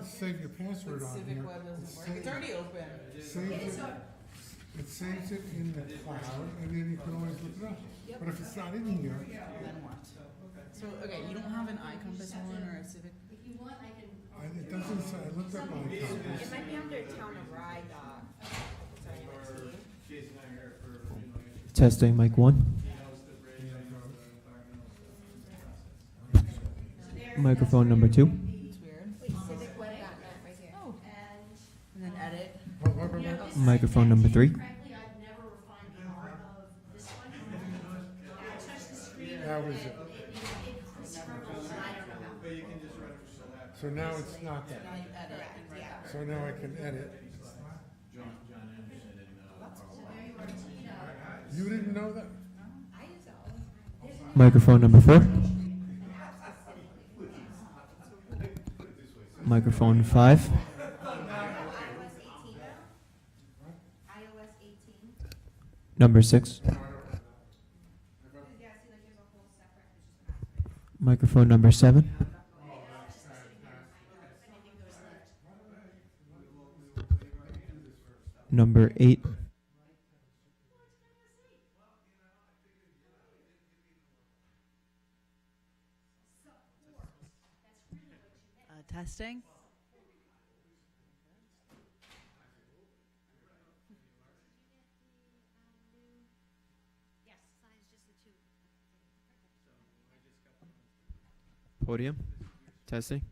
save your password on Civic here. Web It doesn't work. saves It's already open. it saves it in the cloud, and then you can always look it up. Yep. But if it's not in here, Then what? So, okay, you don't have an iCompass one or a Civic? If you want, I can. it doesn't say, I looked up my It compass. might be under Town of Rye Doc. Testing, mic 1. Microphone number 2. It's weird. Wait, civicweb.net right here. Oh. And then edit. Microphone number 3. Frankly, I've never refined the art of this one. I touch the screen. How is it? It scribbles, and I don't know how. So now it's not that. Now you edit and write that. So now I can edit. You didn't know that? Microphone number 4. Microphone 5. iOS 18 now? iOS 18? Number 6. Yeah, see, like there's a whole separate, Microphone number 7. Number 8. Testing. Yes, sign's just the two. Podium. Testing.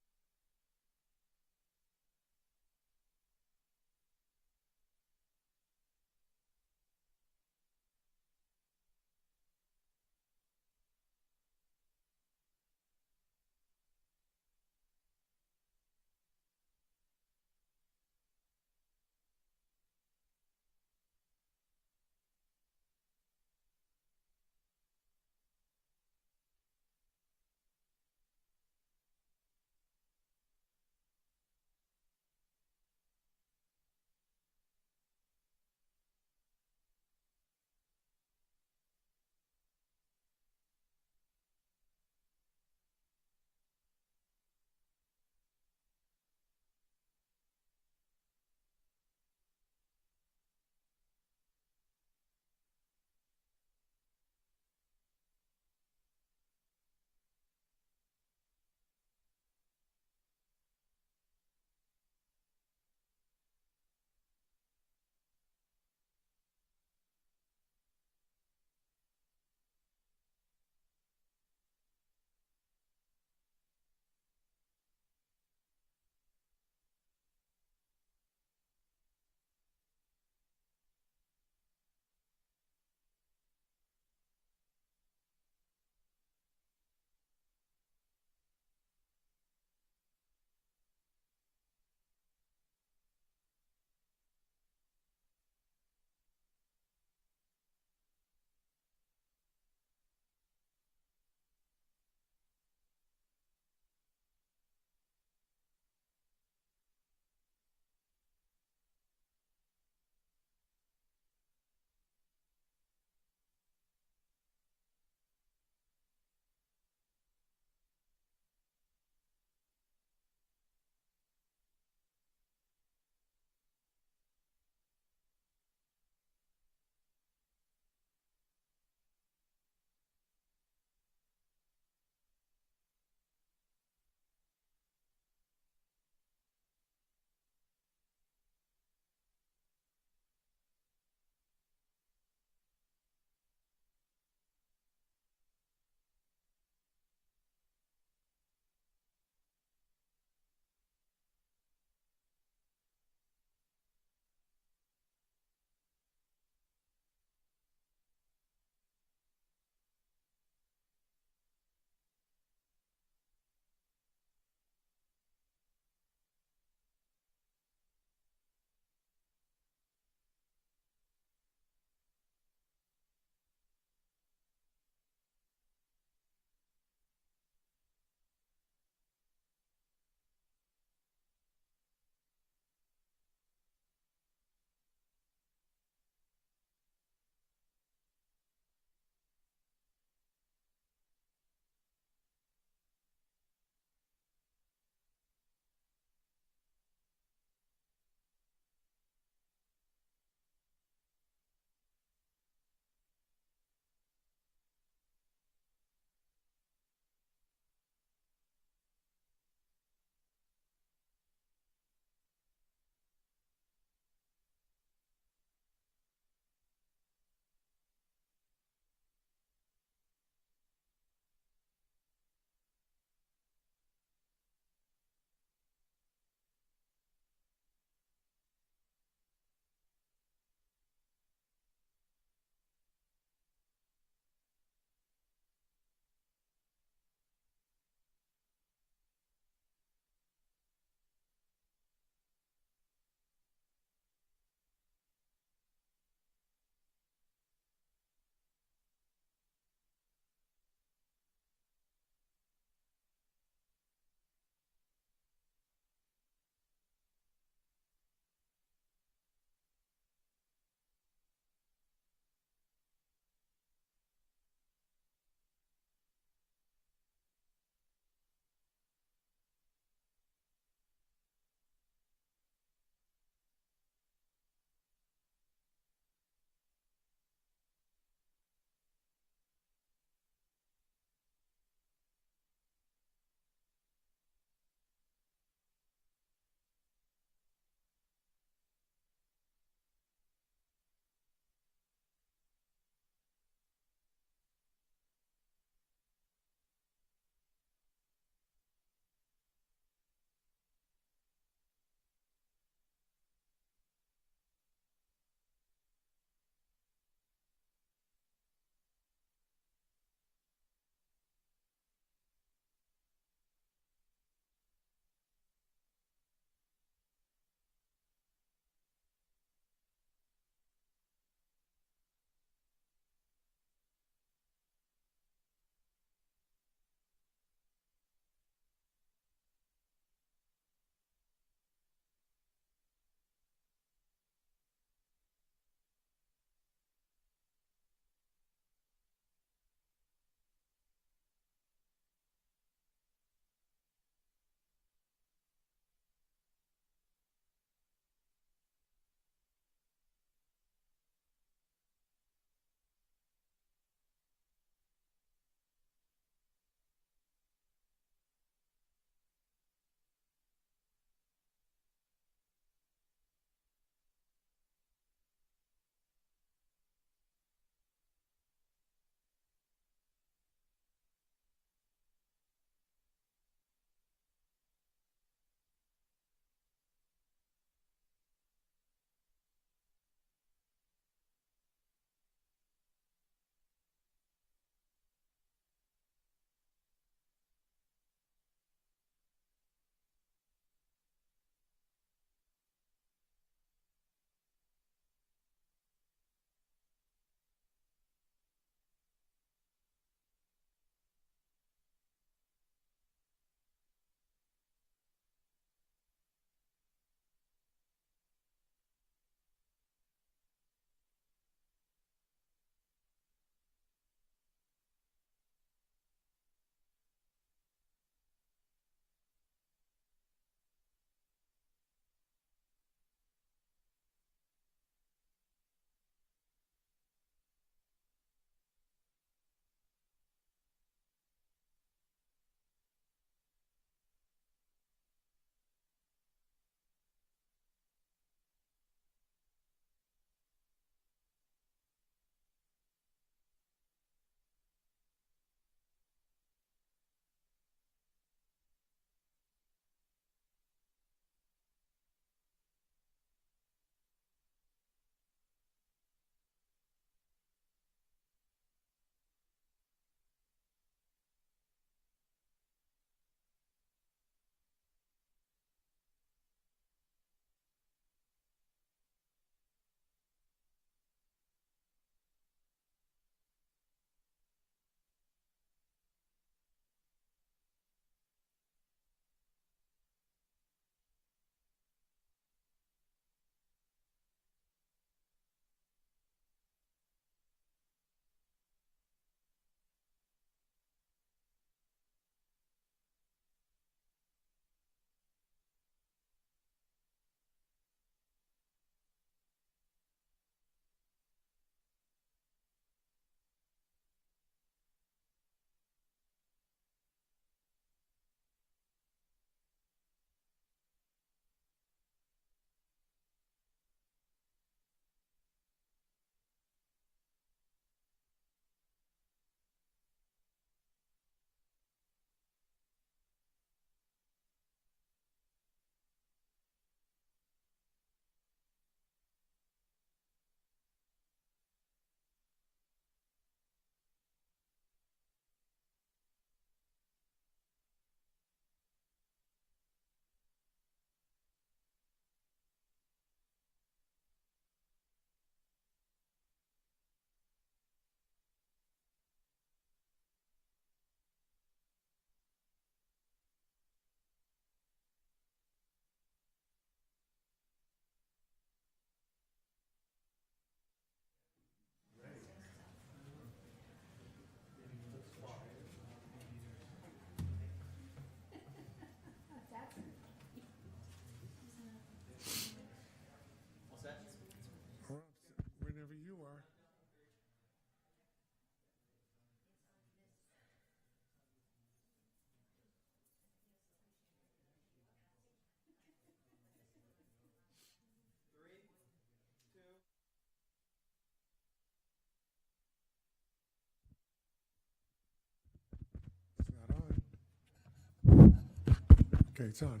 Okay, it's on.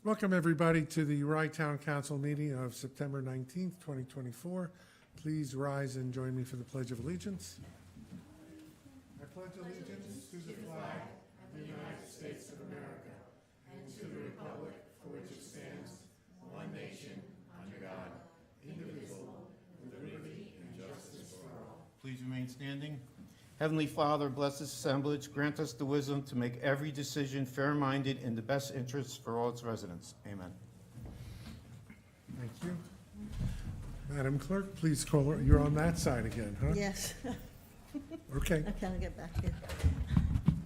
Welcome, everybody, to the Rye Town Council meeting of September 19th, 2024. Please rise and join me for the Pledge of Allegiance. I pledge allegiance to the flag of the United States of America and to the republic for which it stands, one nation, under God, indivisible, with liberty and justice for all. Please remain standing. Heavenly Father, bless this assemblage. Grant us the wisdom to make every decision fair-minded in the best interests for all its residents. Amen. Thank you. Madam Clerk, please call her. You're on that side again, huh? Yes. Okay. Okay, I'll get back here.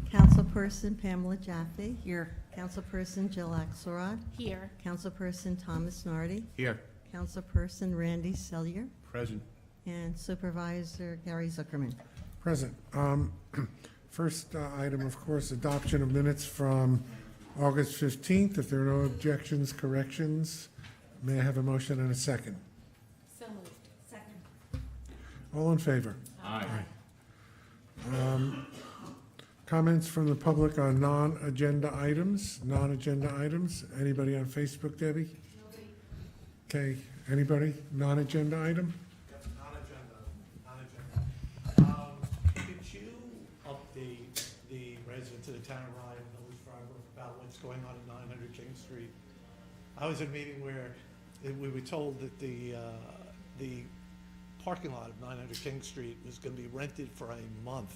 Councilperson Pamela Jaffe. Here. Councilperson Jill Axelrod. Here. Councilperson Thomas Nardi. Here. Councilperson Randy Selyer. Present. And Supervisor Gary Zuckerman. Present. First item, of course, adoption of minutes from August 15th. If there are no objections, corrections, may I have a motion and a second? So moved. Second. All in favor? Aye. Comments from the public on non-agenda items? Non-agenda items? Anybody on Facebook, Debbie? Nobody. Okay, anybody? Non-agenda item? Could you update the residents of the town of Rye and Village Driver about what's going on at 900 King Street? I was at a meeting where we were told that the parking lot of 900 King Street was going to be rented for a month.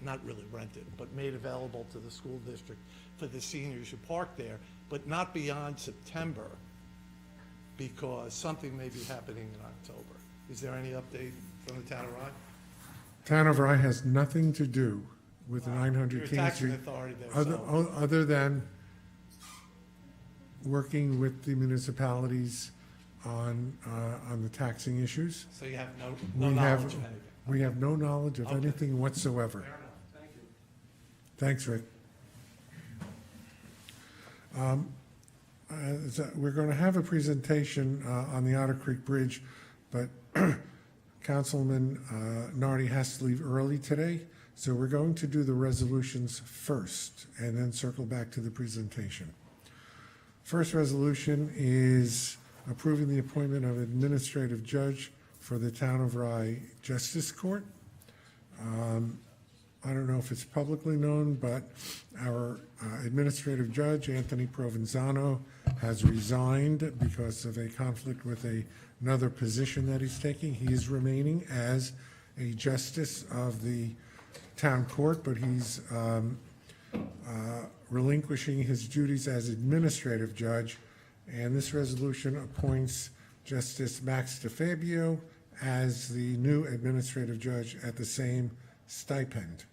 Not really rented, but made available to the school district for the seniors who park there, but not beyond September, because something may be happening in October. Is there any update from the town of Rye? Town of Rye has nothing to do with 900 You're a King taxing Street, authority there, so. other than working with the municipalities on the taxing issues. So you have no We knowledge have- of anything? We have no knowledge of Okay. anything whatsoever. Fair enough, thank you. Thanks, Rick. We're going to have a presentation on the Otter Creek Bridge, but Councilman Nardi has to leave early today, so we're going to do the resolutions first and then circle back to the presentation. First resolution is approving the appointment of administrative judge for the Town of Rye Justice Court. I don't know if it's publicly known, but our administrative judge, Anthony Provenzano, has resigned because of a conflict with another position that he's taking. He is remaining as a justice of the town court, but he's relinquishing his duties as administrative judge. And this resolution appoints Justice Max DeFabio as the new administrative judge at the same stipend.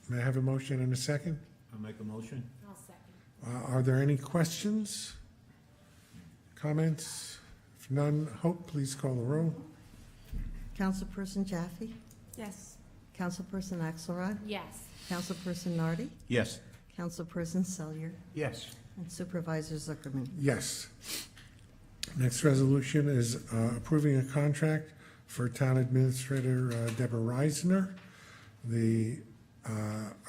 May I have a motion and a second? I'll make a motion. I'll second. Are there any questions? Comments? If none, Hope, please call the roll. Councilperson Jaffe. Yes. Councilperson Axelrod. Yes. Councilperson Nardi. Yes. Councilperson Selyer. Yes. And Supervisor Zuckerman. Yes. Next resolution is approving a contract for Town Administrator Deborah Reisner. The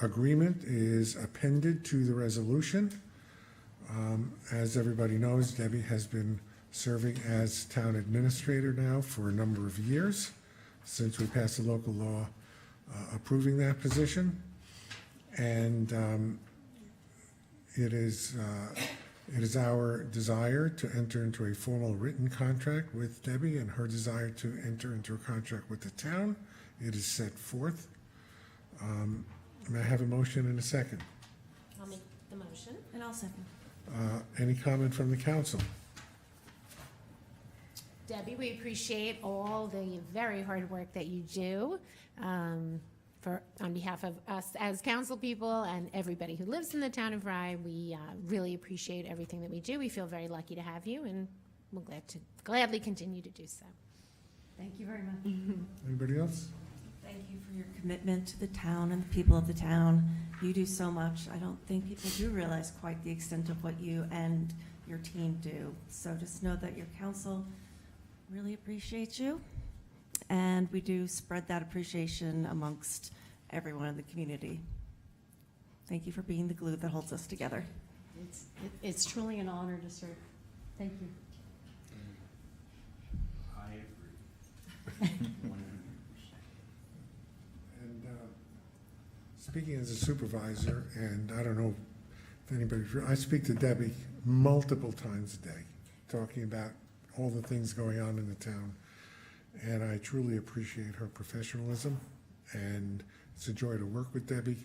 agreement is appended to the resolution. As everybody knows, Debbie has been serving as Town Administrator now for a number of years, since we passed a local law approving that position. And it is our desire to enter into a formal written contract with Debbie, and her desire to enter into a contract with the town. It is set forth. May I have a motion and a second? I'll make the motion. And I'll second. Any comment from the council? Debbie, we appreciate all the very hard work that you do on behalf of us as council people and everybody who lives in the town of Rye. We really appreciate everything that we do. We feel very lucky to have you, and we'll gladly continue to do so. Thank you very much. Anybody else? Thank you for your commitment to the town and the people of the town. You do so much. I don't think people do realize quite the extent of what you and your team do. So just know that your council really appreciates you, and we do spread that appreciation amongst everyone in the community. Thank you for being the glue that holds us together. It's truly an honor to serve. Thank you. I agree. And speaking as a supervisor, and I don't know if anybody, I speak to Debbie multiple times a day, talking about all the things going on in the town. And I truly appreciate her professionalism, and it's a joy to work with Debbie.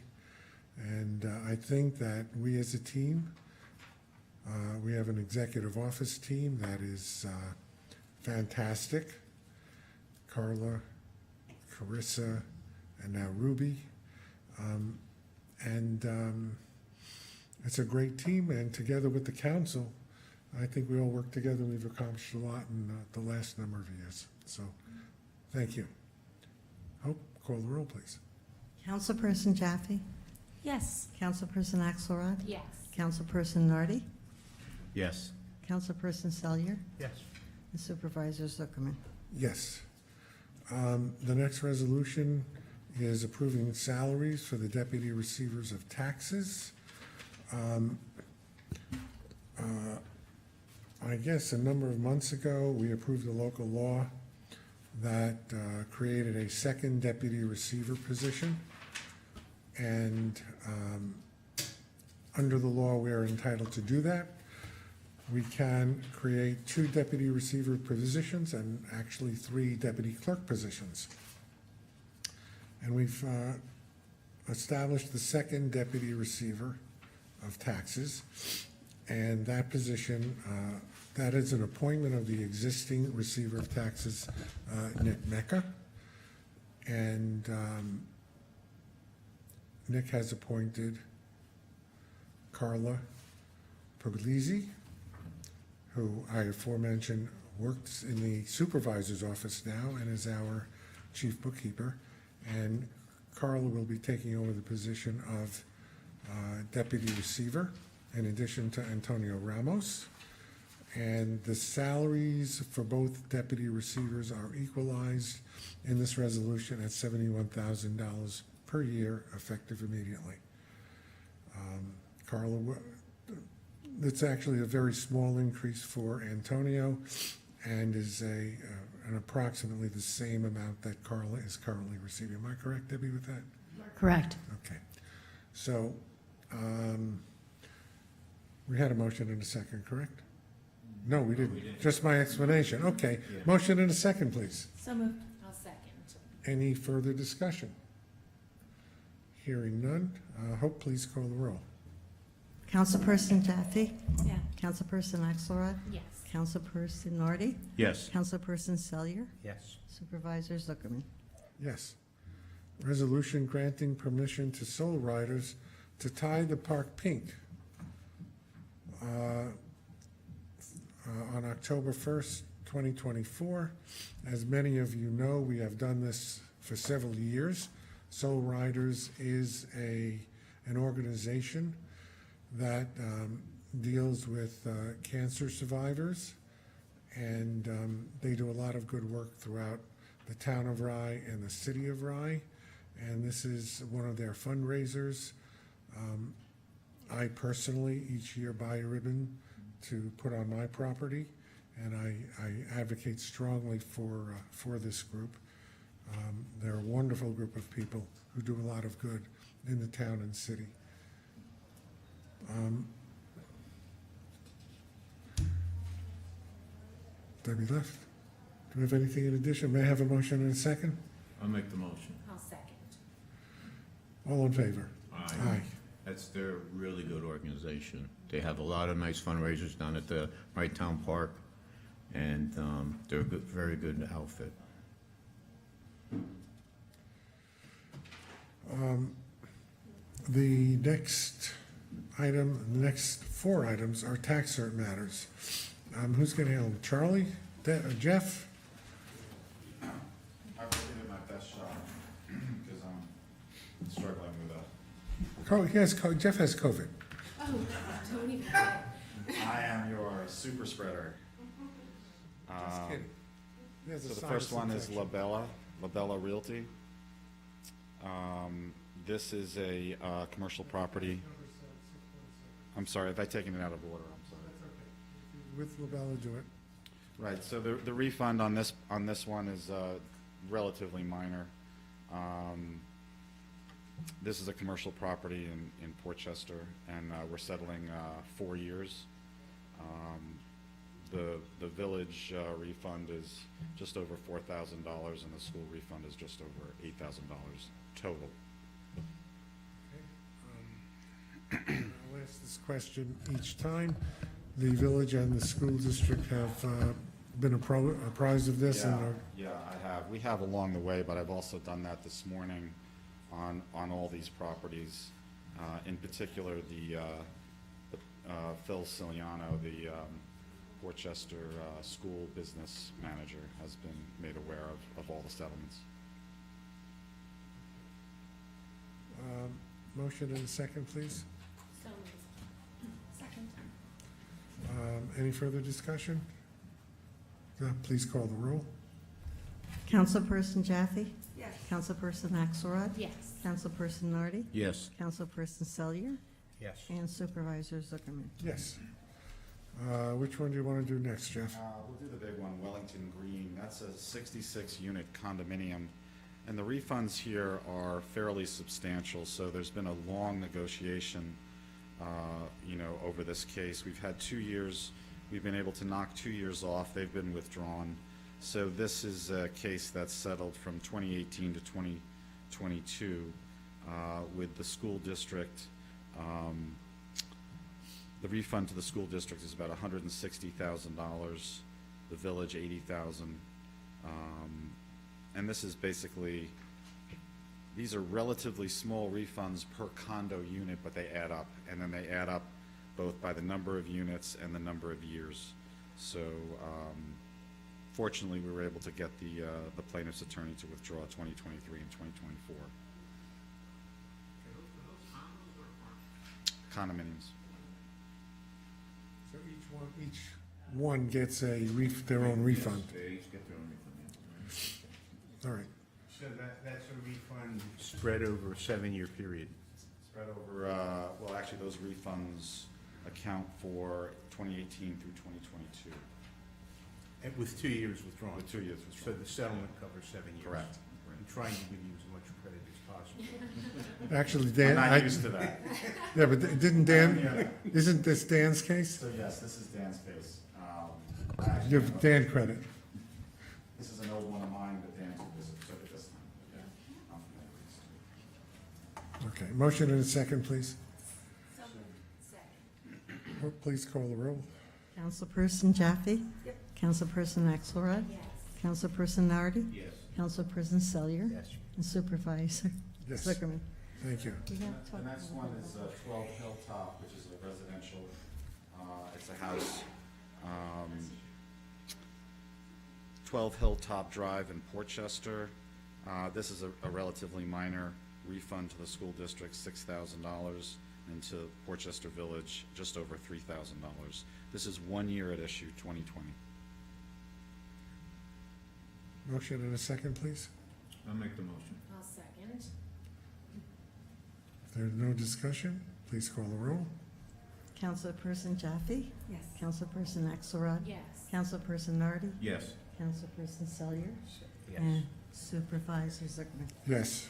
And I think that we as a team, we have an executive office team that is fantastic. Carla, Carissa, and now Ruby. It's a great team, and together with the council, I think we all work together. We've accomplished a lot in the last number of years. So, thank you. Hope, call the roll, please. Councilperson Jaffe? Yes. Councilperson Axelrod? Yes. Councilperson Nardi? Yes. Councilperson Selyer? Yes. And Supervisor Zuckerman? Yes. The next resolution is approving salaries for the deputy receivers of taxes. I guess a number of months ago, we approved a local law that created a second deputy receiver position. And under the law, we are entitled to do that. We can create 2 deputy receiver positions and actually 3 deputy clerk positions. And we've established the second deputy receiver of taxes. And that position, that is an appointment of the existing receiver of taxes, Nick Mecca. And Nick has appointed Carla Puglisi, who I aforementioned works in the supervisor's office now and is our chief bookkeeper. And Carla will be taking over the position of deputy receiver in addition to Antonio Ramos. And the salaries for both deputy receivers are equalized in this resolution at $71,000 per year, effective immediately. Carla, it's actually a very small increase for Antonio and is an approximately the same amount that Carla is currently receiving. Am I correct, Debbie, with that? Correct. Okay. So, we had a motion and a second, correct? No, we didn't. Just my explanation. Okay. Motion and a second, please. So moved. I'll second. Any further discussion? Hearing none. Hope, please call the roll. Councilperson Jaffe? Yeah. Councilperson Axelrod? Yes. Councilperson Nardi? Yes. Councilperson Selyer? Yes. Supervisor Zuckerman? Yes. Resolution granting permission to soul riders to tie the park pink. On October 1st, 2024. As many of you know, we have done this for several years. Soul Riders is an organization that deals with cancer survivors, and they do a lot of good work throughout the town of Rye and the city of Rye, and this is one of their fundraisers. I personally each year buy a ribbon to put on my property, and I advocate strongly for this group. They're a wonderful group of people who do a lot of good in the town and city. Debbie left. Do we have anything in addition? May I have a motion and a second? I'll make the motion. I'll second. All in favor? Aye. They're a really good organization. They have a lot of nice fundraisers down at the Wright Town Park, and they're a good, very good outfit. The next item, the next 4 items are tax cert matters. Who's going to handle them? Charlie? Jeff? I will give it my best shot because I'm struggling with Jeff has COVID. Oh, don't even. I am your super spreader. Just kidding. He has a So the sinus first one is infection. Labella Realty. This is a commercial property. I'm sorry, if I've taken it out of order, I'm sorry. With LaBella, do it. Right, so the refund on this one is relatively minor. This is a commercial property in Portchester, and we're settling 4 years. The village refund is just over $4,000, and the school refund is just over $8,000 total. I'll ask this question each time. The village and the school district have been apprised of this and are, Yeah, I have. We have along the way, but I've also done that this morning on all these properties. In particular, the Phil Ciliano, the Portchester school business manager, has been made aware of all the settlements. motion and a second, please. So moved. Second. Any further discussion? Please call the roll. Councilperson Jaffe? Yes. Councilperson Axelrod? Yes. Councilperson Nardi? Yes. Councilperson Selyer? Yes. And Supervisor Zuckerman? Yes. Which one do you want to do next, Jeff? We'll do the big one, Wellington Green. That's a 66-unit condominium. And the refunds here are fairly substantial, so there's been a long negotiation, over this case. We've had 2 years. We've been able to knock 2 years off. They've been withdrawn. So this is a case that's settled from 2018 to 2022 with the school district. The refund to the school district is about $160,000, the village $80,000. And this is basically, these are relatively small refunds per condo unit, but they add up. And then they add up both by the number of units and the number of years. So fortunately, we were able to get the plaintiff's attorney to withdraw 2023 and 2024. Condominiums. So each one gets their own refund. They each get their own refund, All right. So that's a refund spread over a 7-year period. Spread over, well, actually, those refunds account for 2018 through 2022. And with 2 years withdrawn. With 2 years So withdrawn. the settlement covers 7 years. Correct. I'm trying to give you as much credit as possible. Actually, I'm Dan, not used to that. yeah, but didn't Dan, isn't this Dan's case? So yes, this is Dan's case. Give Dan credit. This is an old one of mine, but Dan took it this time. I'm familiar with this. Okay, motion and a second, please. Please call the roll. Councilperson Jaffe? Yep. Councilperson Axelrod? Yes. Councilperson Nardi? Yes. Councilperson Selyer? Yes. And Supervisor Yes, Zuckerman? thank you. We have to The talk next about one is 12 Hilltop, which is a residential, it's a house, 12 Hilltop Drive in Portchester. This is a relatively minor refund to the school district, $6,000, and to Portchester Village, just over $3,000. This is 1 year at issue, 2020. Motion and a second, please. I'll make the motion. I'll second. If there's no discussion, please call the roll. Councilperson Jaffe? Yes. Councilperson Axelrod? Yes. Councilperson Nardi? Yes. Councilperson Selyer? Yes. And Supervisor Zuckerman? Yes.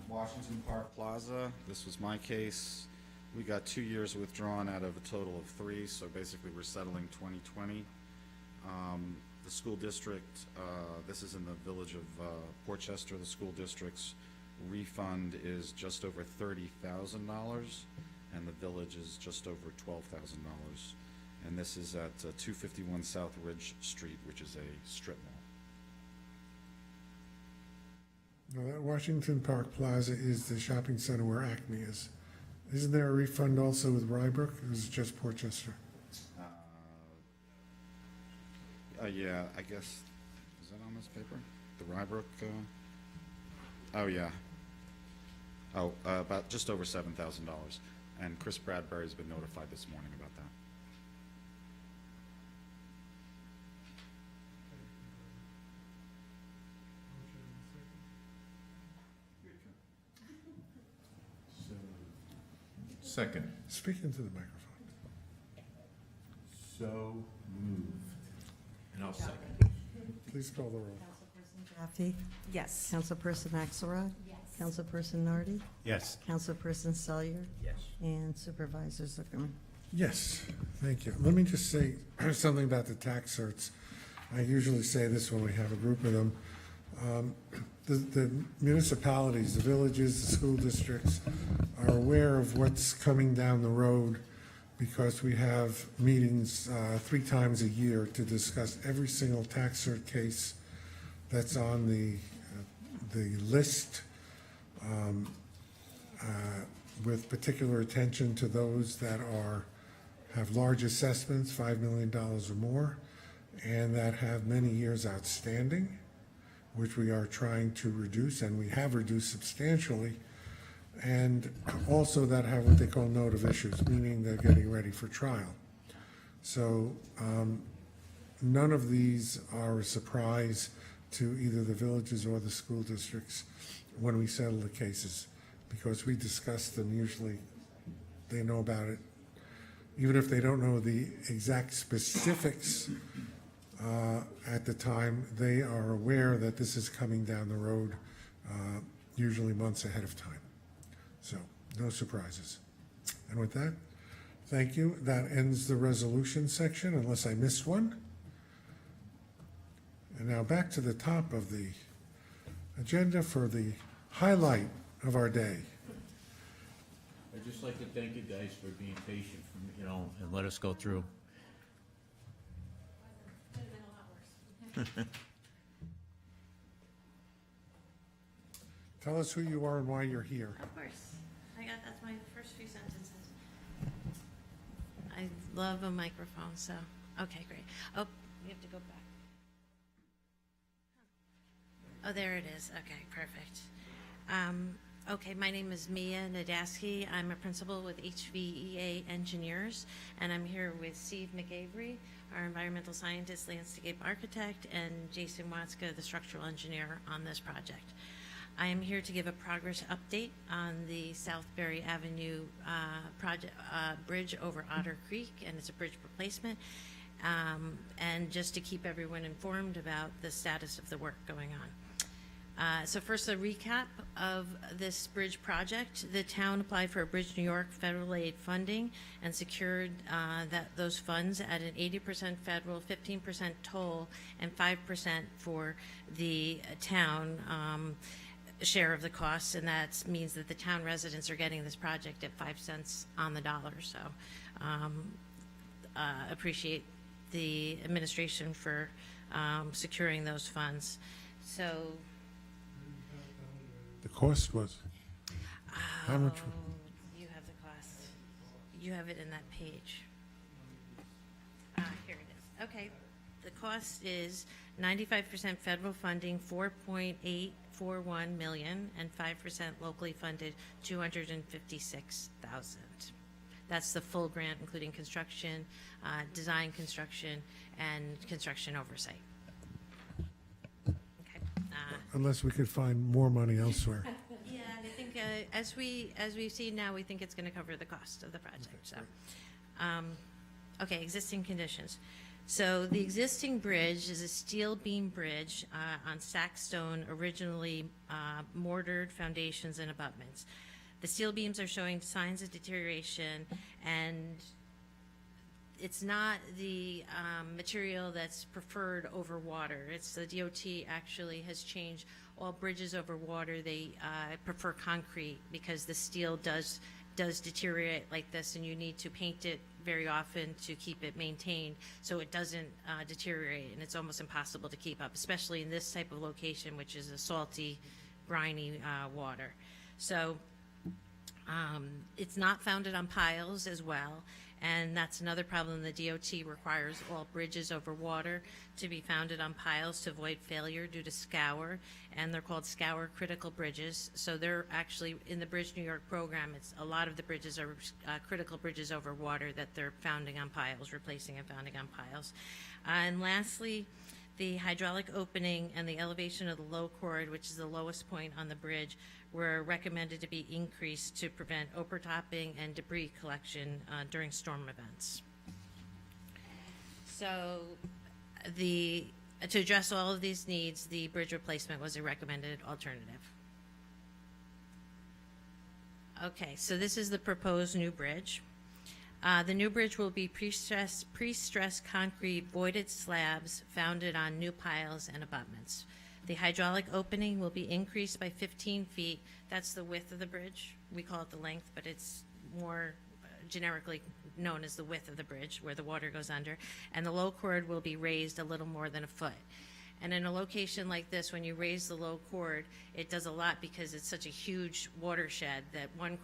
Washington Park Plaza, this was my case. We got 2 years withdrawn out of a total of 3, so basically we're settling 2020. The school district, this is in the village of Portchester, the school district's refund is just over $30,000, and the village is just over $12,000. And this is at 251 South Ridge Street, which is a strip mall. Now, that Washington Park Plaza is the shopping center where Acme is. Isn't there a refund also with Rybrook, or is it just Portchester? Yeah, I guess, is that on this paper? The Rybrook, oh, yeah. Oh, about just over $7,000. And Chris Bradbury's been notified this morning about that. Second. Speak into the microphone. So moved. And I'll second. Please call the roll. Councilperson Jaffe? Yes. Councilperson Axelrod? Yes. Councilperson Nardi? Yes. Councilperson Selyer? Yes. And Supervisor Zuckerman? Yes, thank you. Let me just say something about the tax certs. I usually say this when we have a group of them. The municipalities, the villages, the school districts are aware of what's coming down the road because we have meetings 3 times a year to discuss every single tax cert case that's on the list, with particular attention to those that have large assessments, $5 million or more, and that have many years outstanding, which we are trying to reduce, and we have reduced substantially, and also that have what they call note of issues, meaning they're getting ready for trial. So none of these are a surprise to either the villages or the school districts when we settle the cases, because we discuss them. Usually they know about it. Even if they don't know the exact specifics at the time, they are aware that this is coming down the road, usually months ahead of time. So, no surprises. And with that, thank you. That ends the resolution section, unless I missed one. And now back to the top of the agenda for the highlight of our day. I'd just like to thank you guys for being patient, and let us go through. Tell us who you are and why you're here. Of course. That's my first few sentences. I love a microphone, so, okay, great. Oh, we have to go back. Oh, there it is. Okay, perfect. Okay, my name is Mia Nadaski. I'm a principal with HVEA Engineers, and I'm here with Steve McAvery, our environmental scientist, landscape architect, and Jason Watska, the structural engineer on this project. I am here to give a progress update on the Southbury Avenue project, bridge over Otter Creek, and it's a bridge replacement, and just to keep everyone informed about the status of the work going on. So first, a recap of this bridge project. The town applied for a Bridge New York federal aid funding and secured those funds at an 80% federal, 15% toll, and 5% for the town share of the costs, and that means that the town residents are getting this project at 5 cents on the dollar. So appreciate the administration for securing those funds. So The cost was, how much? You have the cost. You have it in that page. Here it is. Okay. The cost is 95% federal funding, $4.841 million, and 5% locally funded, $256,000. That's the full grant, including construction, design construction, and construction oversight. Unless we could find more money elsewhere. Yeah, I think as we see now, we think it's going to cover the cost of the project. So, okay, existing conditions. So the existing bridge is a steel beam bridge on stacked stone, originally mortared foundations and abutments. The steel beams are showing signs of deterioration, and it's not the material that's preferred over water. It's the DOT actually has changed all bridges over water. They prefer concrete because the steel does deteriorate like this, and you need to paint it very often to keep it maintained so it doesn't deteriorate, and it's almost impossible to keep up, especially in this type of location, which is a salty, briny water. So it's not founded on piles as well, and that's another problem. The DOT requires all bridges over water to be founded on piles to avoid failure due to scour, and they're called scour critical bridges. So they're actually, in the Bridge New York program, it's a lot of the bridges are critical bridges over water that they're founding on piles, replacing and founding on piles. And lastly, The hydraulic opening and the elevation of the low chord, which is the lowest point on the bridge, were recommended to be increased to prevent overtopping and debris collection during storm events. So to address all of these needs, the bridge replacement was a recommended alternative. Okay, so this is the proposed new bridge. The new bridge will be pre-stressed concrete voided slabs founded on new piles and abutments. The hydraulic opening will be increased by 15 feet. That's the width of the bridge. We call it the length, but it's more generically known as the width of the bridge where the water goes under. And the low chord will be raised a little more than a foot. And in a location like this, when you raise the low chord, it does a lot because it's such a huge watershed that 1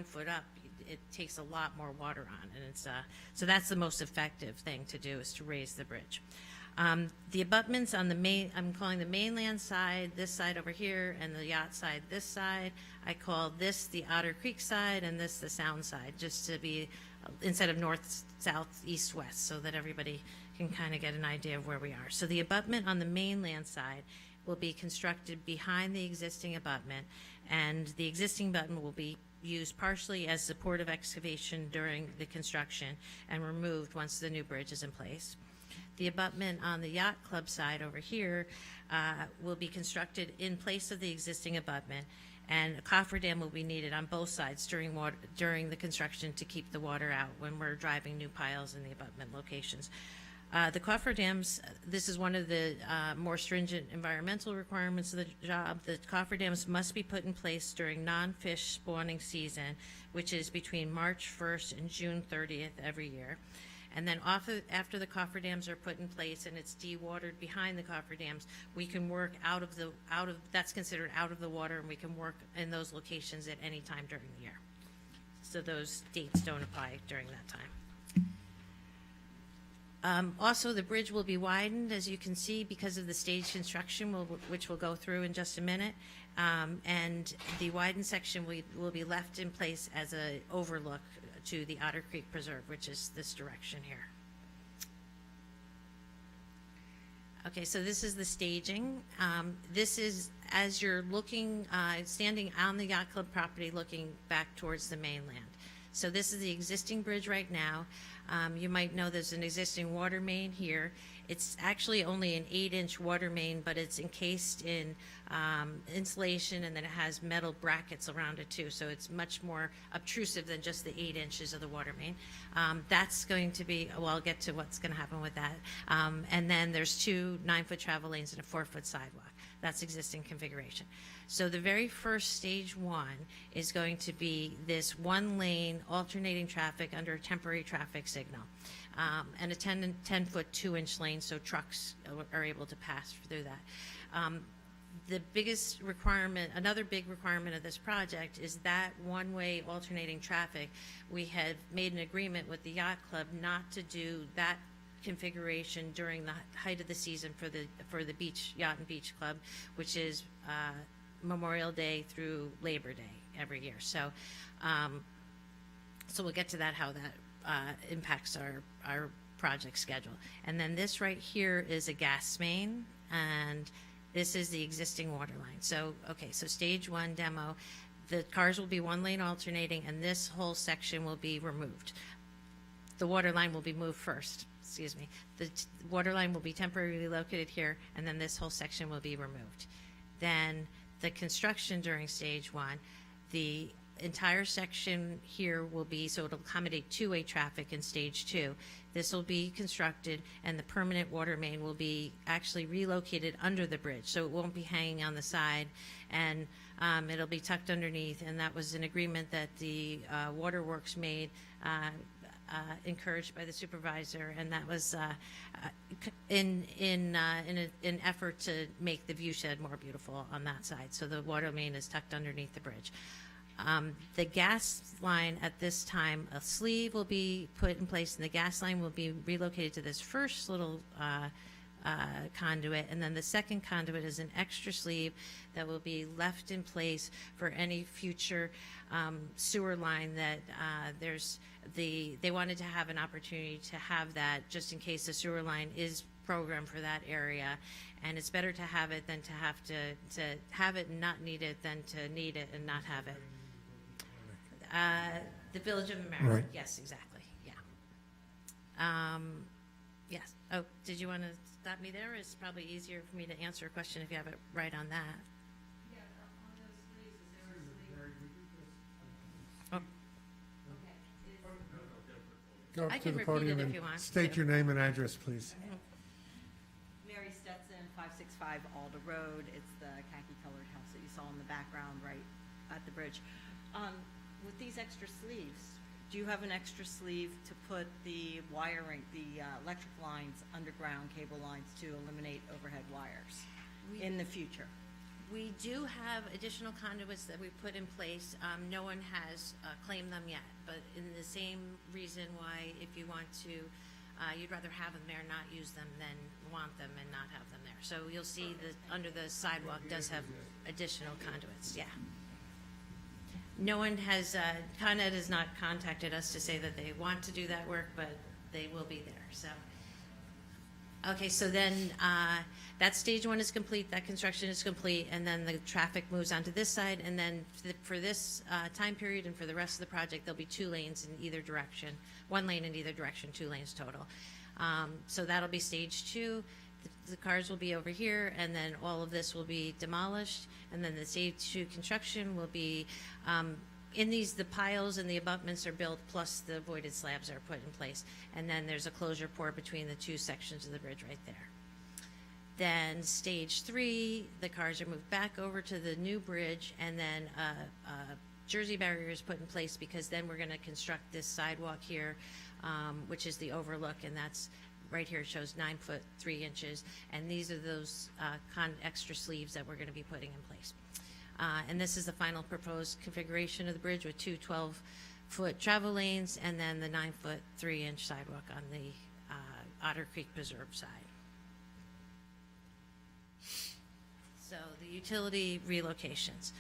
foot up, it takes a lot more water on. And it's so that's the most effective thing to do, is to raise the bridge. The abutments on the main, I'm calling the mainland side, this side over here, and the yacht side, this side. I call this the Otter Creek side and this the Sound side, just to be, instead of north, south, east, west, so that everybody can kind of get an idea of where we are. So the abutment on the mainland side will be constructed behind the existing abutment, and the existing abutment will be used partially as supportive excavation during the construction and removed once the new bridge is in place. The abutment on the yacht club side over here will be constructed in place of the existing abutment, and a cofferdam will be needed on both sides during the construction to keep the water out when we're driving new piles in the abutment locations. The cofferdams, this is one of the more stringent environmental requirements of the job. The cofferdams must be put in place during non-fish spawning season, which is between March 1st and June 30th every year. And then after the cofferdams are put in place and it's dewatered behind the cofferdams, we can work that's considered out of the water, and we can work in those locations at any time during the year. So those dates don't apply during that time. Also, the bridge will be widened, as you can see, because of the stage construction, which we'll go through in just a minute. And the widened section will be left in place as an overlook to the Otter Creek Preserve, which is this direction here. Okay, so this is the staging. This is as you're looking, standing on the yacht club property looking back towards the mainland. So this is the existing bridge right now. You might know there's an existing water main here. It's actually only an 8-inch water main, but it's encased in insulation, and then it has metal brackets around it too. So it's much more obtrusive than just the 8 inches of the water main. That's going to be, well, I'll get to what's going to happen with that. And then there's 2 9-foot travel lanes and a 4-foot sidewalk. That's existing configuration. So the very first stage 1 is going to be this 1-lane alternating traffic under a temporary traffic signal. And a 10-foot 2-inch lane, so trucks are able to pass through that. The biggest requirement, another big requirement of this project, is that one-way alternating traffic. We had made an agreement with the yacht club not to do that configuration during the height of the season for the beach yacht and beach club, which is Memorial Day through Labor Day every year. So, so we'll get to that, how that impacts our project schedule. And then this right here is a gas main, and this is the existing water line. So, okay, so stage 1 demo, the cars will be 1-lane alternating, and this whole section will be removed. The water line will be moved first, excuse me. The water line will be temporarily located here, and then this whole section will be removed. Then the construction during stage 1, the entire section here will be, so it'll accommodate 2-way traffic in stage 2. This will be constructed, and the permanent water main will be actually relocated under the bridge, so it won't be hanging on the side, and it'll be tucked underneath. And that was an agreement that the waterworks made, encouraged by the supervisor, and that was in an effort to make the view shed more beautiful on that side. So the water main is tucked underneath the bridge. The gas line at this time, a sleeve will be put in place, and the gas line will be relocated to this first little conduit, and then the second conduit is an extra sleeve that will be left in place for any future sewer line that they wanted to have an opportunity to have that just in case the sewer line is program for that area. And it's better to have it than to have it and not need it than to need it and not have it. The Village of America, Right. yes, exactly, yeah. Yes, oh, did you want to stop me there? It's probably easier for me to answer a question if you have it right on that. Go I up to can the repeat it podium if and you want. state your name and address, please. Mary Stetson, 565 Alder Road. It's the khaki-colored house that you saw in the background right at the bridge. With these extra sleeves, do you have an extra sleeve to put the wiring, the electric lines, underground cable lines to eliminate overhead wires in the future? We do have additional conduits that we put in place. No one has claimed them yet, but in the same reason why if you want to, you'd rather have them there, not use them than want them and not have them there. So you'll see that under the sidewalk does have additional conduits, yeah. No one has, Con Ed has not contacted us to say that they want to do that work, but they will be there, so. Okay, so then that stage one is complete, that construction is complete, and then the traffic moves onto this side, and then for this time period and for the rest of the project, there'll be 2 lanes in either direction, 1 lane in either direction, 2 lanes total. So that'll be stage 2. The cars will be over here, and then all of this will be demolished, and then the stage 2 construction will be in these, the piles and the abutments are built, plus the voided slabs are put in place. And then there's a closure port between the 2 sections of the bridge right there. Then stage 3, the cars are moved back over to the new bridge, and then Jersey barrier is put in place, because then we're gonna construct this sidewalk here, which is the overlook, and that's right here. It shows 9 foot 3 inches, and these are those extra sleeves that we're gonna be putting in place. And this is the final proposed configuration of the bridge with 2 12-foot travel lanes and then the 9 foot 3 inch sidewalk on the Otter Creek Preserve side. So the utility relocations.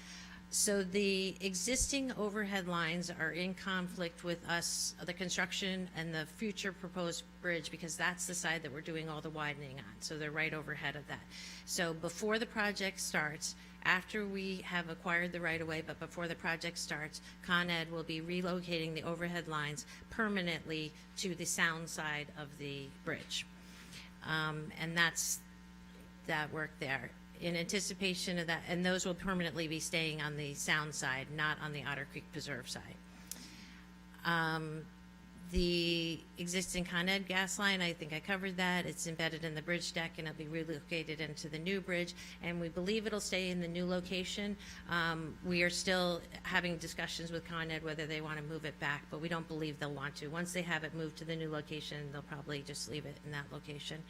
So the existing overhead lines are in conflict with us, the construction and the future proposed bridge, because that's the side that we're doing all the widening on. So they're right overhead of that. So before the project starts, after we have acquired the right-of-way, but before the project starts, Con Ed will be relocating the overhead lines permanently to the sound side of the bridge. And that's that work there. In anticipation of that, and those will permanently be staying on the sound side, not on the Otter Creek Preserve side. The existing Con Ed gas line, I think I covered that. It's embedded in the bridge deck, and it'll be relocated into the new bridge, and we believe it'll stay in the new location. We are still having discussions with Con Ed whether they want to move it back, but we don't believe they'll want to. Once they have it moved to the new location, they'll probably just leave it in that location.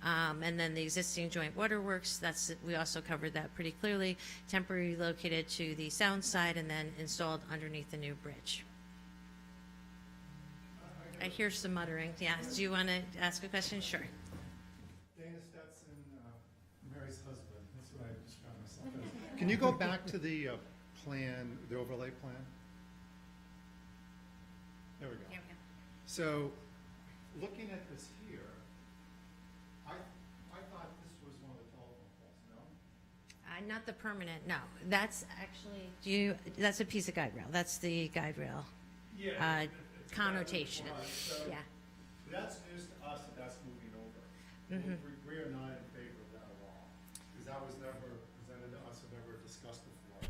And then the existing joint waterworks, we also covered that pretty clearly, temporarily located to the sound side and then installed underneath the new bridge. I hear some muttering. Yeah, do you want to ask a question? Sure. Dana Stetson, Mary's husband, that's what I describe myself as. Can you go back to the plan, the overlay plan? There we go. Here we go. So, looking at this here, I thought this was one of the telephone poles, no? Not the permanent, no. That's actually, that's a piece of guide rail. That's the guide rail. Yeah. Connotation. So Yeah. that's news to us, that that's moving over. Mhm. We are not in favor of that at all, because that was never presented to us or never discussed before.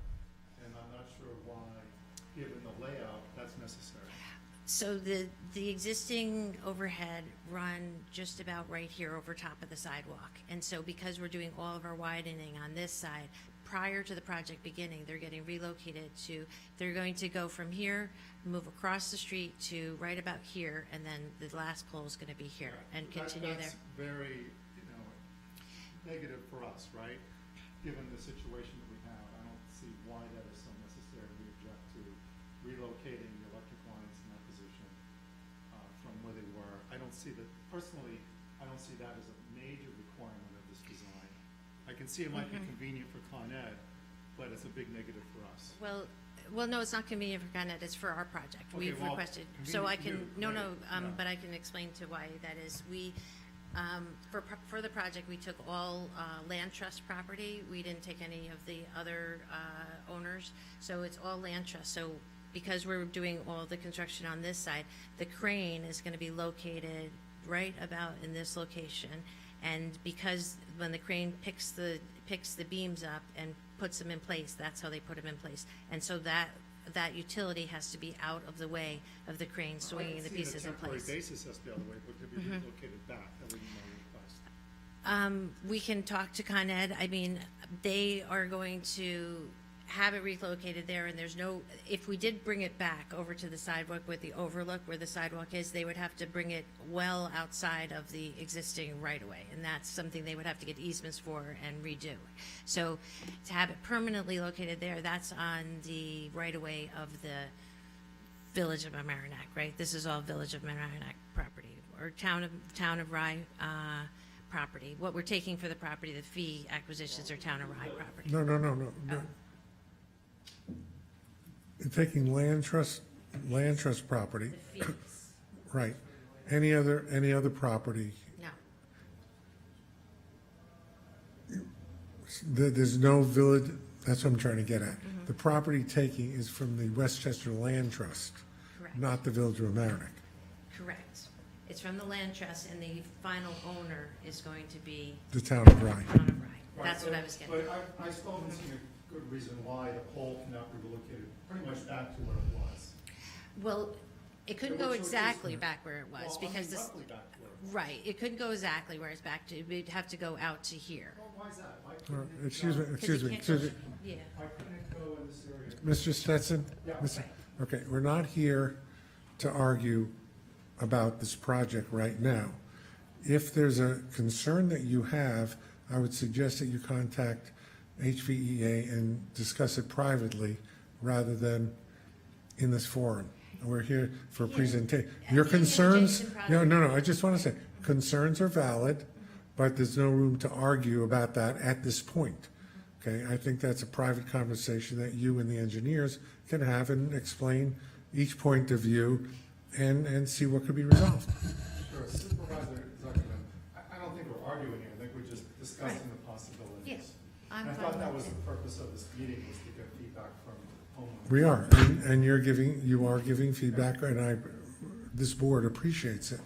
And I'm not sure why, given the layout, that's necessary. So the existing overhead run just about right here over top of the sidewalk. And so because we're doing all of our widening on this side, prior to the project beginning, they're getting relocated to, they're going to go from here, move across the street to right about here, and then the last pole is going to be here and continue there. That's very, negative for us, right? Given the situation that we have, I don't see why that is so necessary. We object to relocating the electric lines in that position from where they were. I don't see that, personally, I don't see that as a major requirement of this design. I can see it might be convenient for Con Ed, but it's a big negative for us. Well, no, it's not convenient for Con Ed, it's for our project. Okay, We've well, requested, so I can, convenient to you, right? but I can explain to why that is. For the project, we took all land trust property. We didn't take any of the other owners, so it's all land trust. So because we're doing all the construction on this side, the crane is going to be located right about in this location. And because when the crane picks the beams up and puts them in place, that's how they put them in place. And so that utility has to be out of the way of the crane swinging the pieces in place. I can see the temporary basis has to be out of the way, but could be relocated back, that would be my request. We can talk to Con Ed. I mean, they are going to have it relocated there, and there's no, if we did bring it back over to the sidewalk with the overlook where the sidewalk is, they would have to bring it well outside of the existing right-of-way, and that's something they would have to get easements for and redo. So to have it permanently located there, that's on the right-of-way of the Village of Mamaroneck, right? This is all Village of Mamaroneck property, or Town of Rye property. What we're taking for the property, the fee acquisitions are Town of Rye property. No. You're taking land trust property, The fees, right. Any other property, no. there's no village, that's what I'm trying to get at. The property taking is from the Westchester Land Trust, Correct. not the Village of Mamaroneck. Correct. It's from the land trust, and the final owner is going to be The Town of Rye. Town of Rye. That's what I was getting. But I still don't see a good reason why the pole cannot be relocated pretty much back to where it was. Well, it couldn't Yeah, go which location? exactly back where it was, Well, I mean, because this, roughly back to where it was. right, it couldn't go exactly where it's back to, we'd have to go out to here. Well, why is that? Why couldn't it Excuse go- me, 'Cause excuse you me, can't go- excuse me. Yeah, Why couldn't it go in this area? Mr. Stetson? Yeah. Mr. Okay, we're not here to argue about this project right now. If there's a concern that you have, I would suggest that you contact HVEA and discuss it privately rather than in this forum. We're here for a presentation. Your Being an concerns, adjacent no, I just want to say, concerns are valid, but there's no room to argue about that at this point. Okay, I think that's a private conversation that you and the engineers can have and explain each point of view and see what could be resolved. Sure, Supervisor Zuckerman, I don't think we're arguing here, I think we're just discussing the possibilities. Yes, And I'm I thought fine that with was it. the purpose of this meeting, was to get feedback from homeowners. We are, and you are giving feedback, and this board appreciates it.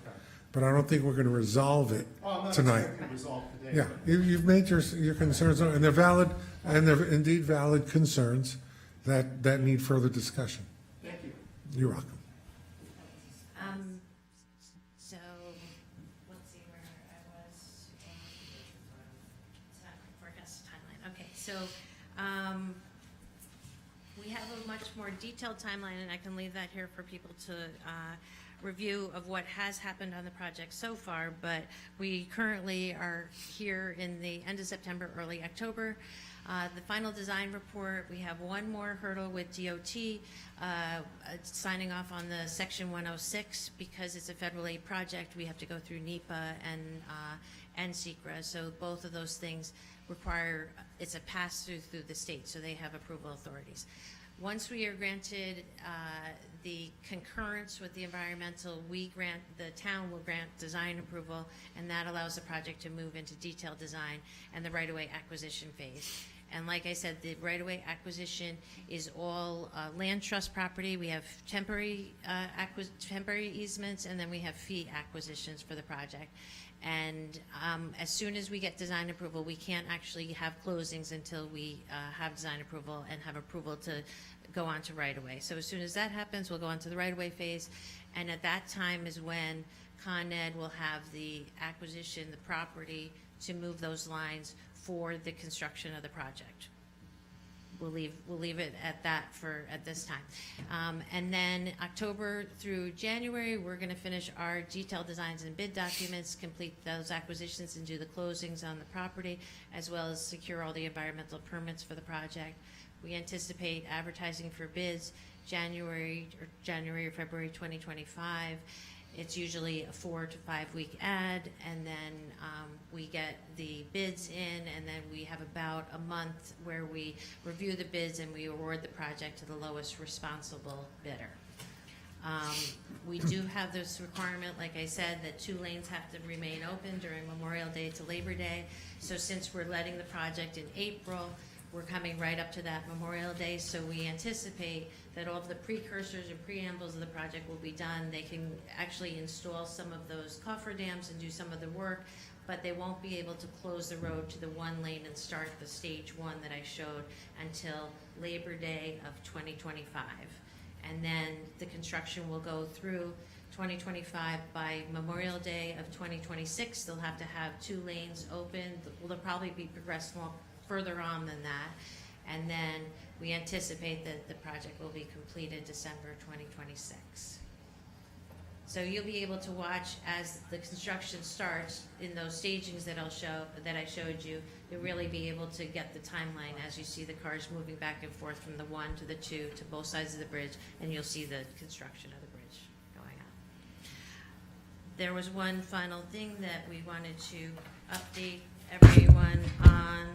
But I don't think we're going to resolve it Oh, I'm not tonight. expecting a result today. Yeah, but- you've made your concerns, and they're valid, and they're indeed valid concerns that need further discussion. Thank you. You're welcome. So, let's see where I was. Forecast timeline, okay, so, we have a much more detailed timeline, and I can leave that here for people to, review of what has happened on the project so far, but we currently are here in the end of September, early October. The final design report, we have one more hurdle with DOT, signing off on the Section 106. Because it's a federal aid project, we have to go through NEPA and SECRA, so both of those things require, it's a pass-through through the state, so they have approval authorities. Once we are granted the concurrence with the environmental, the town will grant design approval, and that allows the project to move into detailed design and the right-of-way acquisition phase. And like I said, the right-of-way acquisition is all land trust property. We have temporary easements, and then we have fee acquisitions for the project. And as soon as we get design approval, we can't actually have closings until we have design approval and have approval to go on to right-of-way. So as soon as that happens, we'll go on to the right-of-way phase. And at that time is when Con Ed will have the acquisition, the property, to move those lines for the construction of the project. We'll leave it at that at this time. And then October through January, we're gonna finish our detailed designs and bid documents, complete those acquisitions and do the closings on the property, as well as secure all the environmental permits for the project. We anticipate advertising for bids January or February 2025. It's usually a 4 to 5 week ad, and then we get the bids in, and then we have about a month where we review the bids and we award the project to the lowest responsible bidder. We do have this requirement, like I said, that 2 lanes have to remain open during Memorial Day to Labor Day. So since we're letting the project in April, we're coming right up to that Memorial Day, so we anticipate that all of the precursors and preambles of the project will be done. They can actually install some of those cofferdams and do some of the work, but they won't be able to close the road to the 1 lane and start the stage 1 that I showed until Labor Day of 2025. And then the construction will go through 2025. By Memorial Day of 2026, they'll have to have 2 lanes open. They'll probably be progressed more further on than that. And then we anticipate that the project will be completed December 2026. So you'll be able to watch as the construction starts in those stagings that I showed you. You'll really be able to get the timeline as you see the cars moving back and forth from the 1 to the 2 to both sides of the bridge, and you'll see the construction of the bridge going on. There was one final thing that we wanted to update everyone on.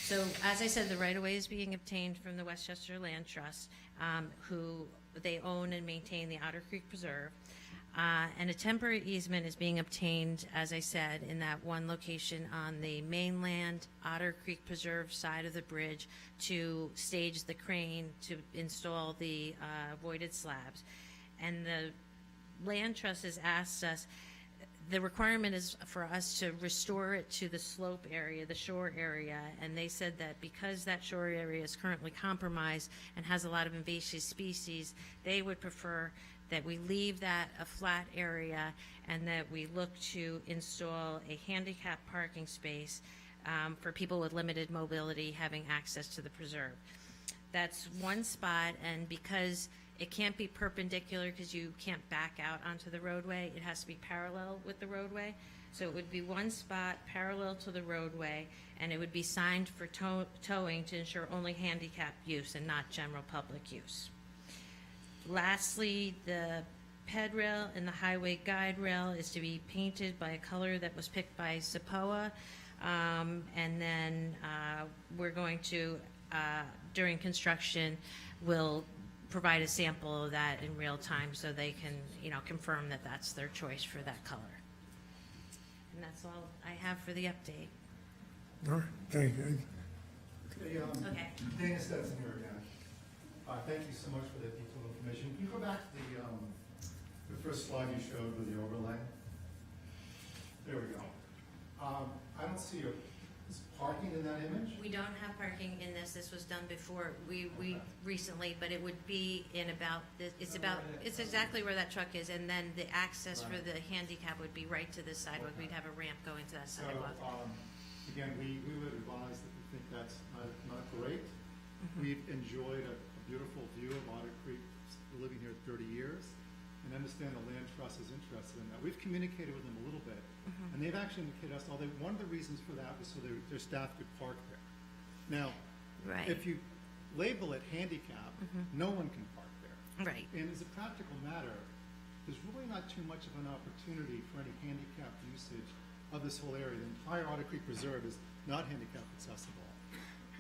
So as I said, the right-of-way is being obtained from the Westchester Land Trust, who they own and maintain the Otter Creek Preserve. And a temporary easement is being obtained, as I said, in that one location on the mainland Otter Creek Preserve side of the bridge to stage the crane to install the voided slabs. And the Land Trust has asked us, the requirement is for us to restore it to the slope area, the shore area, and they said that because that shore area is currently compromised and has a lot of invasive species, they would prefer that we leave that a flat area and that we look to install a handicap parking space for people with limited mobility having access to the preserve. That's one spot, and because it can't be perpendicular because you can't back out onto the roadway, it has to be parallel with the roadway. So it would be one spot parallel to the roadway, and it would be signed for towing to ensure only handicap use and not general public use. Lastly, the ped rail and the highway guide rail is to be painted by a color that was picked by SAPOA. And then we're going to, during construction, we'll provide a sample of that in real time so they can, confirm that that's their choice for that color. And that's all I have for the update. All right, thank you. Hey, Okay. Dana Stetson here again. Thank you so much for that detailed information. Can you go back to the first slide you showed with the overlay? There we go. I don't see is parking in that image? We don't have parking in this. This was done before. We recently, but it would be in about, it's exactly where that truck is, and then the access for the handicap would be right to the sidewalk. We'd have a ramp going to that sidewalk. Again, we would advise that we think that's not great. We've enjoyed a beautiful view of Otter Creek, living here 30 years, and understand the Land Trust is interested in that. We've communicated with them a little bit, and they've actually indicated us, one of the reasons for that was so their staff could park there. Now, if you label it handicap, no one can park there. Right. And as a practical matter, there's really not too much of an opportunity for any handicap usage of this whole area. The entire Otter Creek Preserve is not handicap accessible.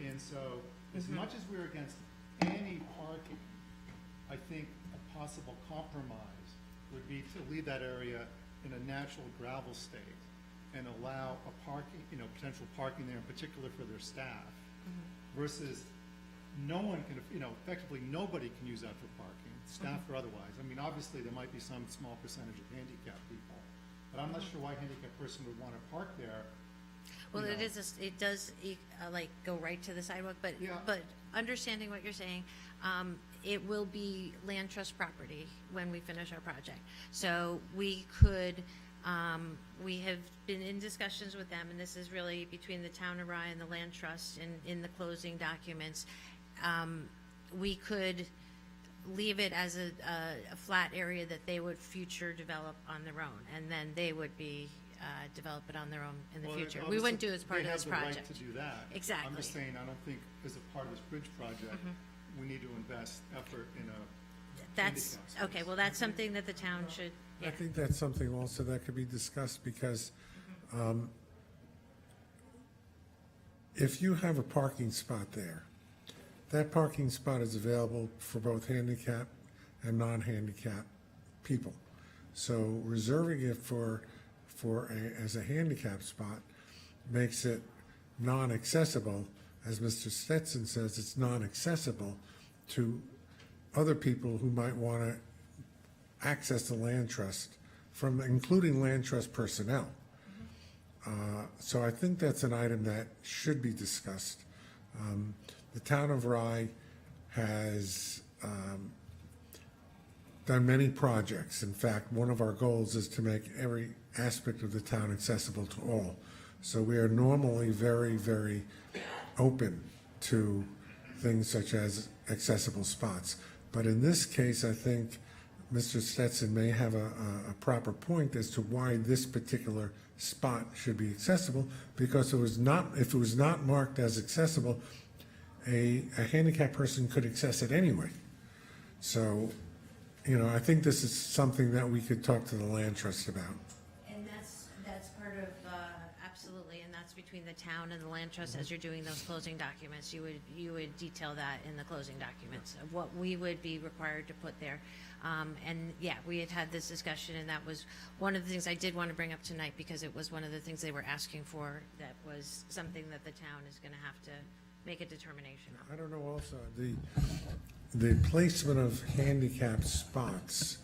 And so, as much as we're against any parking, I think a possible compromise would be to leave that area in a natural gravel state and allow a parking, potential parking there, in particular for their staff, versus no one can, effectively nobody can use that for parking, staff or otherwise. I mean, obviously there might be some small percentage of handicapped people, but I'm not sure why a handicapped person would want to park there. Well, it does go right to the sidewalk, but understanding what you're saying, it will be Land Trust property when we finish our project. So we could, we have been in discussions with them, and this is really between the town of Rye and the Land Trust in the closing documents. We could leave it as a flat area that they would future develop on their own, and then they would be develop it on their own in the future. We wouldn't do it as part of this project. They have the right to do that. Exactly. I'm just saying, I don't think as a part of this bridge project, we need to invest effort in a That's, okay, well, that's something that the town should, I think that's something also that could be discussed, because if you have a parking spot there, that parking spot is available for both handicap and non-handicapped people. So reserving it as a handicap spot makes it non-accessible. As Mr. Stetson says, it's non-accessible to other people who might want to access the land trust, including land trust personnel. So I think that's an item that should be discussed. The town of Rye has done many projects. In fact, one of our goals is to make every aspect of the town accessible to all. So we are normally very, very open to things such as accessible spots. But in this case, I think Mr. Stetson may have a proper point as to why this particular spot should be accessible, because if it was not marked as accessible, a handicapped person could access it anyway. So, I think this is something that we could talk to the land trust about. And that's part of, absolutely, and that's between the town and the land trust as you're doing those closing documents. You would detail that in the closing documents of what we would be required to put there. And yeah, we had this discussion, and that was one of the things I did want to bring up tonight, because it was one of the things they were asking for, that was something that the town is going to have to make a determination on. I don't know also, the placement of handicap spots,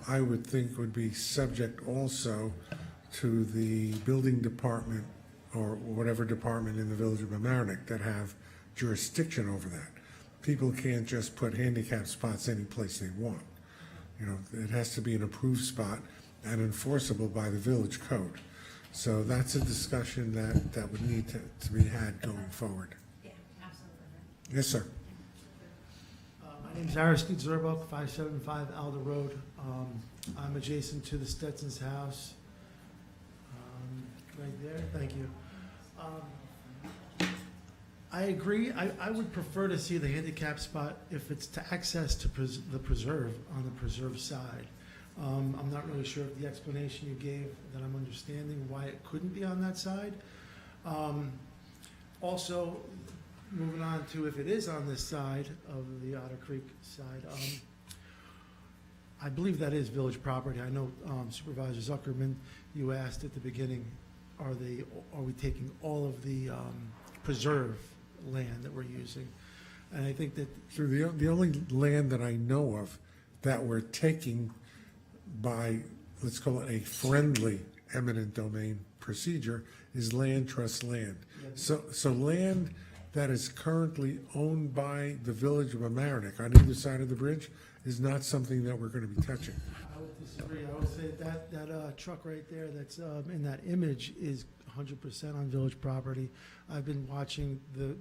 I would think would be subject also to the building department or whatever department in the village of Mamaroneck that have jurisdiction over that. People can't just put handicap spots any place they want. It has to be an approved spot and enforceable by the village code. So that's a discussion that would need to be had going forward. Yeah, absolutely. Yes, sir. My name's Aristide Zerbuk, 575 Alder Road. I'm adjacent to the Stetson's house. Right there, thank you. I agree. I would prefer to see the handicap spot if it's to access to the preserve, on the preserve side. I'm not really sure if the explanation you gave, that I'm understanding why it couldn't be on that side. Also, moving on to if it is on this side of the Otter Creek side, I believe that is village property. I know Supervisor Zuckerman, you asked at the beginning, are we taking all of the preserve land that we're using? And I think that So the only land that I know of that we're taking by, let's call it a friendly eminent domain procedure, is land trust land. So land that is currently owned by the village of Mamaroneck on either side of the bridge is not something that we're going to be touching. I would disagree. I would say that truck right there that's in that image is 100% on village property. I've been watching the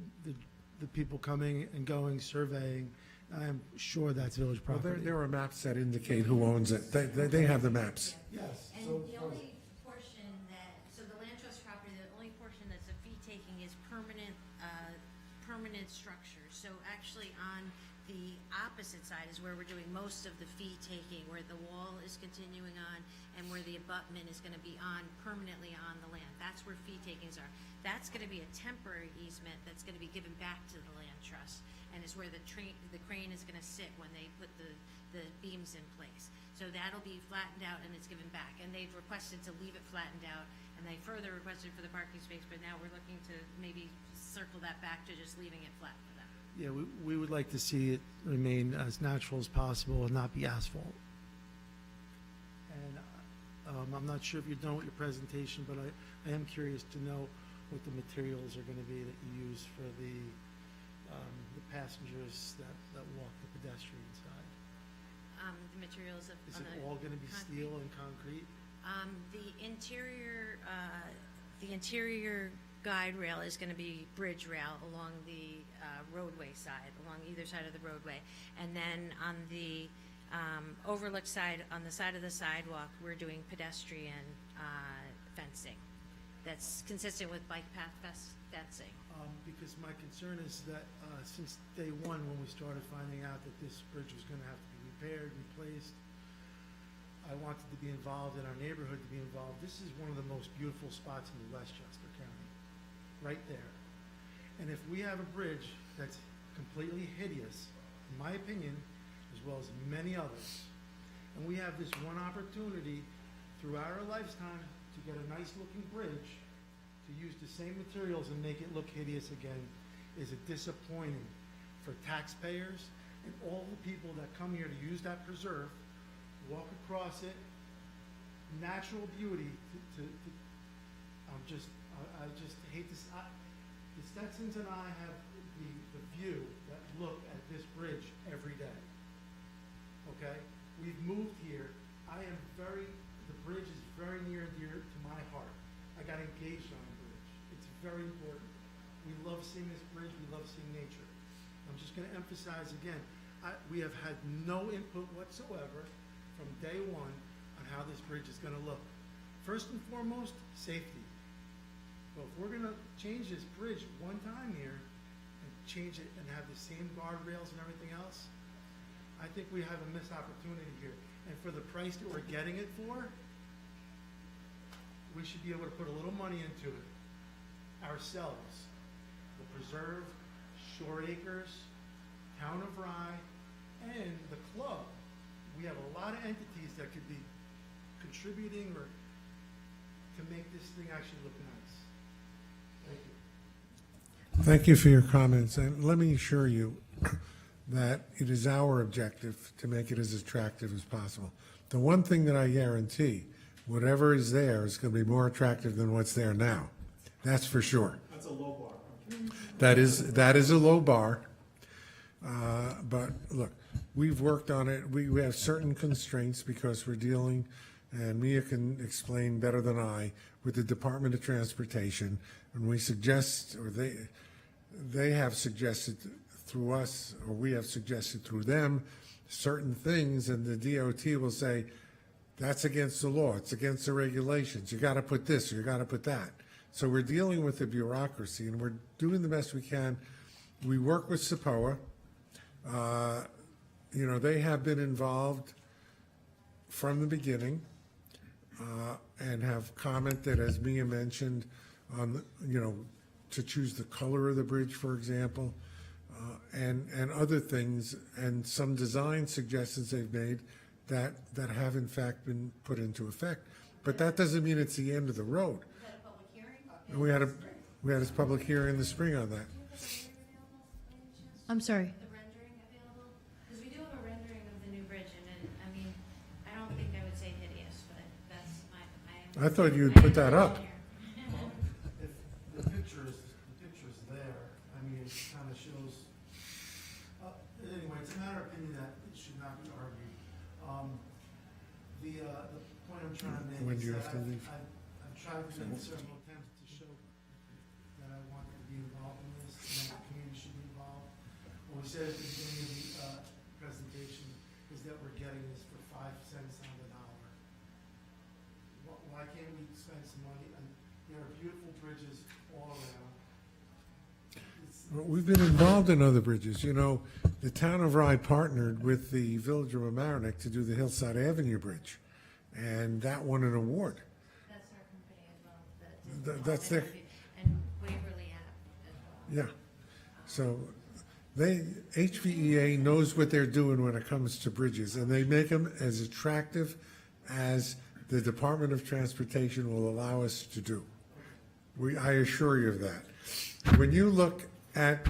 people coming and going, surveying. I am sure that's village Well, property. there are maps that indicate who owns it. They have the maps. Yes. And So the only portion so the land trust property, the only portion that's a fee taking is permanent structures. So actually on the opposite side is where we're doing most of the fee taking, where the wall is continuing on and where the abutment is gonna be permanently on the land. That's where fee takings are. That's gonna be a temporary easement that's gonna be given back to the land trust, and is where the crane is gonna sit when they put the beams in place. So that'll be flattened out and it's given back. And they've requested to leave it flattened out, and they further requested for the parking space, but now we're looking to maybe circle that back to just leaving it flat for them. yeah, we would like to see it remain as natural as possible and not be asphalt. And I'm not sure if you're done with your presentation, but I am curious to know what the materials are going to be that you use for the passengers that walk the pedestrian side. The materials of. Is it all going to be steel and concrete? The interior guide rail is going to be bridge rail along the roadway side, along either side of the roadway. And then on the overlook side, on the side of the sidewalk, we're doing pedestrian fencing. That's consistent with bike path fencing. Because my concern is that since day one, when we started finding out that this bridge was going to have to be repaired, replaced, I wanted to be involved, and our neighborhood to be involved. This is one of the most beautiful spots in Westchester County, right there. And if we have a bridge that's completely hideous, in my opinion, as well as many others. And we have this one opportunity throughout our lifetime to get a nice-looking bridge, to use the same materials and make it look hideous again, is a disappointing for taxpayers and all the people that come here to use that preserve, walk across it, natural beauty I just hate this. The Stetsons and I have the view that look at this bridge every day. Okay? We've moved here. The bridge is very near and dear to my heart. I got engaged on a bridge. It's very important. We love seeing this bridge. We love seeing nature. I'm just going to emphasize again, we have had no input whatsoever from day one on how this bridge is going to look. First and foremost, safety. Well, if we're gonna change this bridge one time here and change it and have the same guardrails and everything else, I think we have a missed opportunity here. And for the price that we're getting it for, we should be able to put a little money into it ourselves. The Preserve, Shore Acres, Town of Rye, and the club. We have a lot of entities that could be contributing or to make this thing actually look nice. Thank you. Thank you for your comments, and let me assure you that it is our objective to make it as attractive as possible. The one thing that I guarantee, whatever is there is going to be more attractive than what's there now. That's for sure. That's a low bar. That is a low bar. But look, we've worked on it. We have certain constraints because we're dealing, and Mia can explain better than I, with the Department of Transportation. And we suggest, or they have suggested through us, or we have suggested through them, certain things, and the DOT will say, that's against the law, it's against the regulations, you gotta put this, or you gotta put that. So we're dealing with the bureaucracy, and we're doing the best we can. We work with SAPOA. They have been involved from the beginning, and have commented, as Mia mentioned, on, to choose the color of the bridge, for example, and other things, and some design suggestions they've made that have in fact been put into effect. But that doesn't mean it's the end of the road. We had a public hearing in the spring on that. I'm sorry. The rendering available? Because we do have a rendering of the new bridge, and I don't think I would say hideous, but that's I thought you would put that up. If the picture is there, I mean, it kind of shows, anyway, it's a matter of opinion that it should not be argued. The point I'm trying to make When do is you that have to leave? I've tried to make several attempts to show that I want to be involved in this, and that the community should be involved. What we said at the beginning of the presentation is that we're getting this for 5 cents on the dollar. Why can't we spend some money? And there are beautiful bridges all around. Well, we've been involved in other bridges. The town of Rye partnered with the Village of Amerenik to do the Hillside Avenue Bridge, and that won an award. That's our company as well. That's their, And Waverly Ave as well. yeah. So HVEA knows what they're doing when it comes to bridges, and they make them as attractive as the Department of Transportation will allow us to do. I assure you of that. When you look at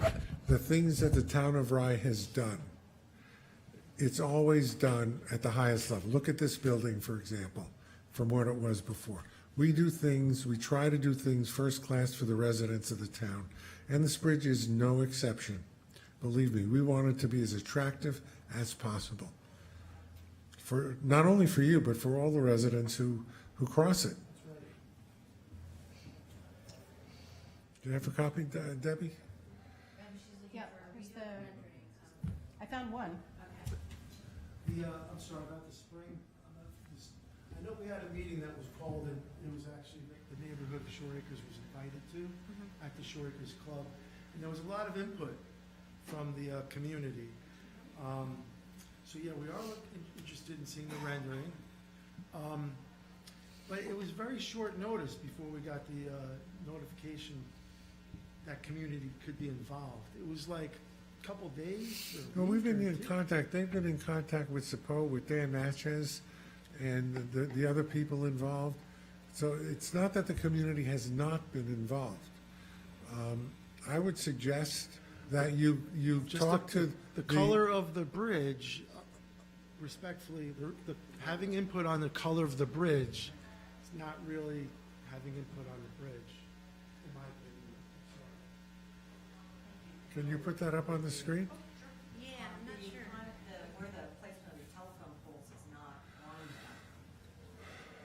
the things that the town of Rye has done, it's always done at the highest level. Look at this building, for example, from what it was before. We try to do things first class for the residents of the town, and this bridge is no exception. Believe me, we want it to be as attractive as possible. For, not only for you, but for all the residents who cross it. Do you have a copy, Debbie? Yeah, here's the, I found one. I'm sorry about the spring. I know we had a meeting that was called, and it was actually the neighborhood of Shore Acres was invited to at the Shore Acres Club. And there was a lot of input from the community. So yeah, we are interested in seeing the rendering. But it was very short notice before we got the notification that community could be involved. It was like couple days or Well, we've week been or in two? contact, they've been in contact with SAPO, with Dan Natchez, and the other people involved. So it's not that the community has not been involved. I would suggest that you Just talk to. the color of the bridge, respectfully, having input on the color of the bridge is not really having input on the bridge, in my opinion. Can you put that up on the screen? Yeah, I'm not sure. Where the placement of the telephone poles is not on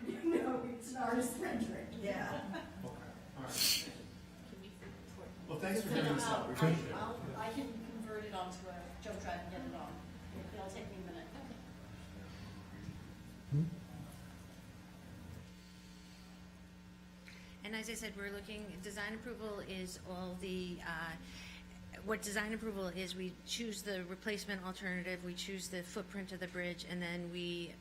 that. No, it's an artist rendering. Yeah. Well, thanks for giving us that. We appreciate it. I can convert it onto a jump drive and get it on. It'll take me a minute. And as I said, we're looking, design approval is all the, what design approval is, we choose the replacement alternative, we choose the footprint of the bridge, and then we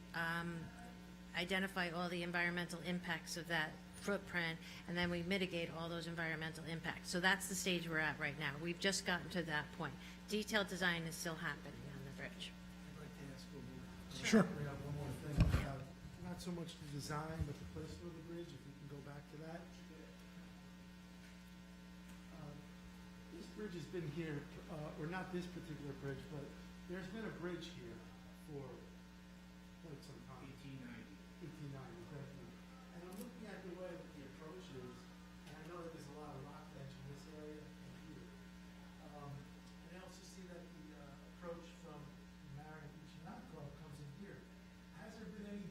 identify all the environmental impacts of that footprint, and then we mitigate all those environmental impacts. So that's the stage we're at right now. We've just gotten to that point. Detailed design is still happening on the bridge. I'd like to ask one more. Sure. Bring up one more thing about, not so much the design, but the placement of the bridge, if you can go back to that. This bridge has been here, or not this particular bridge, but there's been a bridge here for quite some time. 1890, definitely. And I'm looking at the way that the approach is, and I know that there's a lot of rock ledge in this area and here. And I also see that the approach from Marion Beach and Yacht Club comes in here. Has there been any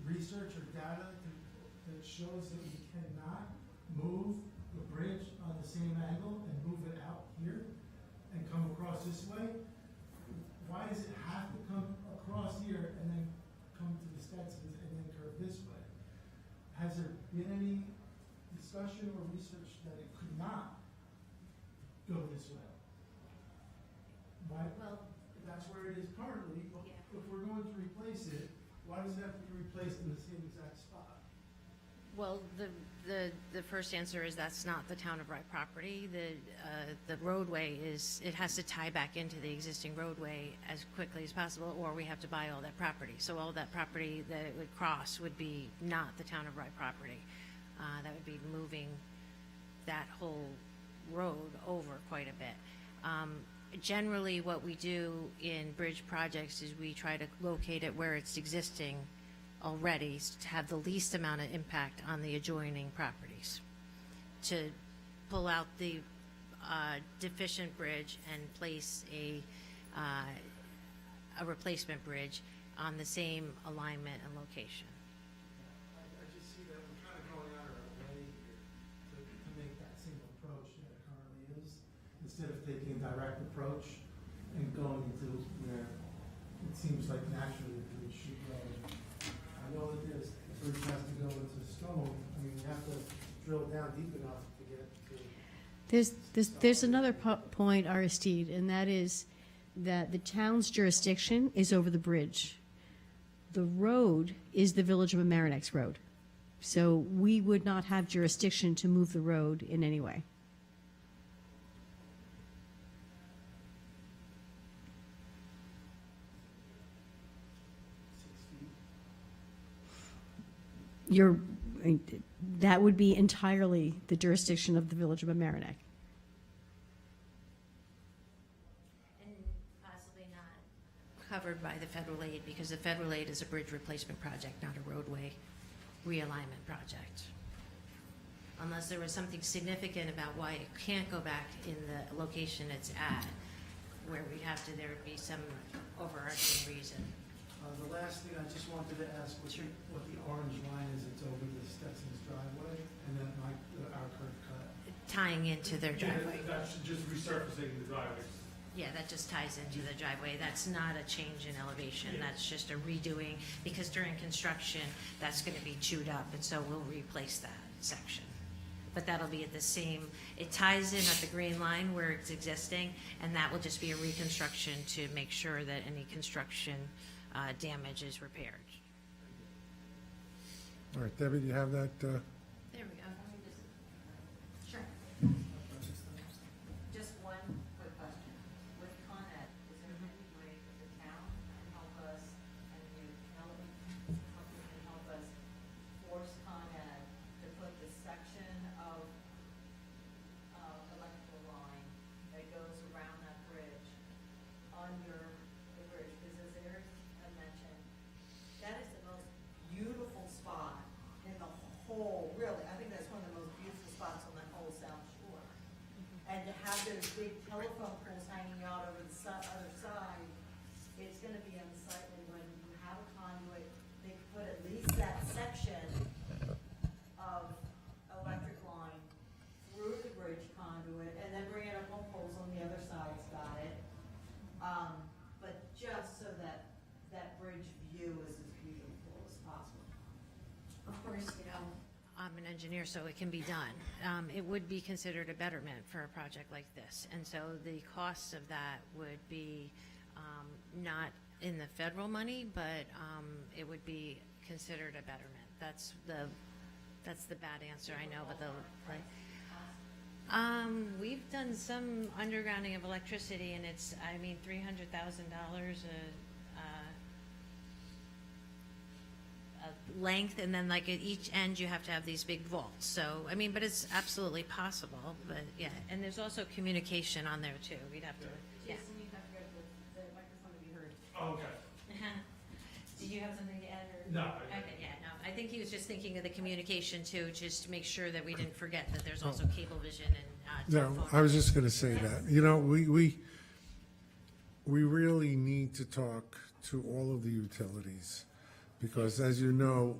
research or data that shows that we cannot move the bridge on the same angle and move it out here and come across this way? Why does it have to come across here and then come to the Stetsons and then curve this way? Has there been any discussion or research that it could not go this way? Why, Well, that's where it is currently, but Yeah. if we're going to replace it, why does it have to be replaced in the same exact spot? well, the first answer is that's not the town of Rye property. The roadway is, it has to tie back into the existing roadway as quickly as possible, or we have to buy all that property. So all that property that it would cross would be not the town of Rye property. That would be moving that whole road over quite a bit. Generally, what we do in bridge projects is we try to locate it where it's existing already to have the least amount of impact on the adjoining properties. To pull out the deficient bridge and place a replacement bridge on the same alignment and location. I just see that we're kind of going out of our way here to make that single approach that it currently is, instead of taking a direct approach and going into where it seems like naturally the bridge should go. I know that the bridge has to go into stone, I mean, you have to drill down deep enough to get to. There's another point, Aristide, and that is that the town's jurisdiction is over the bridge. The road is the Village of Amerenex Road. So we would not have jurisdiction to move the road in any way. That would be entirely the jurisdiction of the Village of Amereneck. And possibly not covered by the federal aid, because the federal aid is a bridge replacement project, not a roadway realignment project. Unless there was something significant about why it can't go back in the location it's at, where we'd have to, there would be some overarching reason. The last thing I just wanted to ask was what the orange line is, it's over the Stetson's driveway, and then our curb cut. Tying into their driveway. That's just resurfacing the driveway. Yeah, that just ties into the driveway. That's not a change in elevation. That's just a redoing, because during construction, that's gonna be chewed up, and so we'll replace that section. But that'll be at the same, it ties in at the green line where it's existing, and that will just be a reconstruction to make sure that any construction damage is repaired. All right, Debbie, do you have that? There we go. Sure. Just one quick question. With and to have those big telephone poles hanging out over the other side, it's gonna be unsightly. When you have a conduit, they could put at least that section of electric line through the bridge conduit, and then bring in a pole poles on the other side's got it. But just so that that bridge view is as beautiful as possible. Of course, you know, I'm an engineer, so it can be done. It would be considered a betterment for a project like this. And so the cost of that would be not in the federal money, but it would be considered a betterment. That's the bad answer, I know, but we've done some undergrounding of electricity, and it's, I mean, $300,000 a length, and then like at each end you have to have these big vaults. So, I mean, but it's absolutely possible, but yeah. And there's also communication on there too. We'd have to, yeah. Jason, you have to go to the microphone to be heard. Oh, okay. Did you have something to add, or? No. Okay, yeah, no, I think he was just thinking of the communication too, just to make sure that we didn't forget that there's also cable vision and No, telephone. I was just gonna say that, you know, we really need to talk to all of the utilities, because as you know,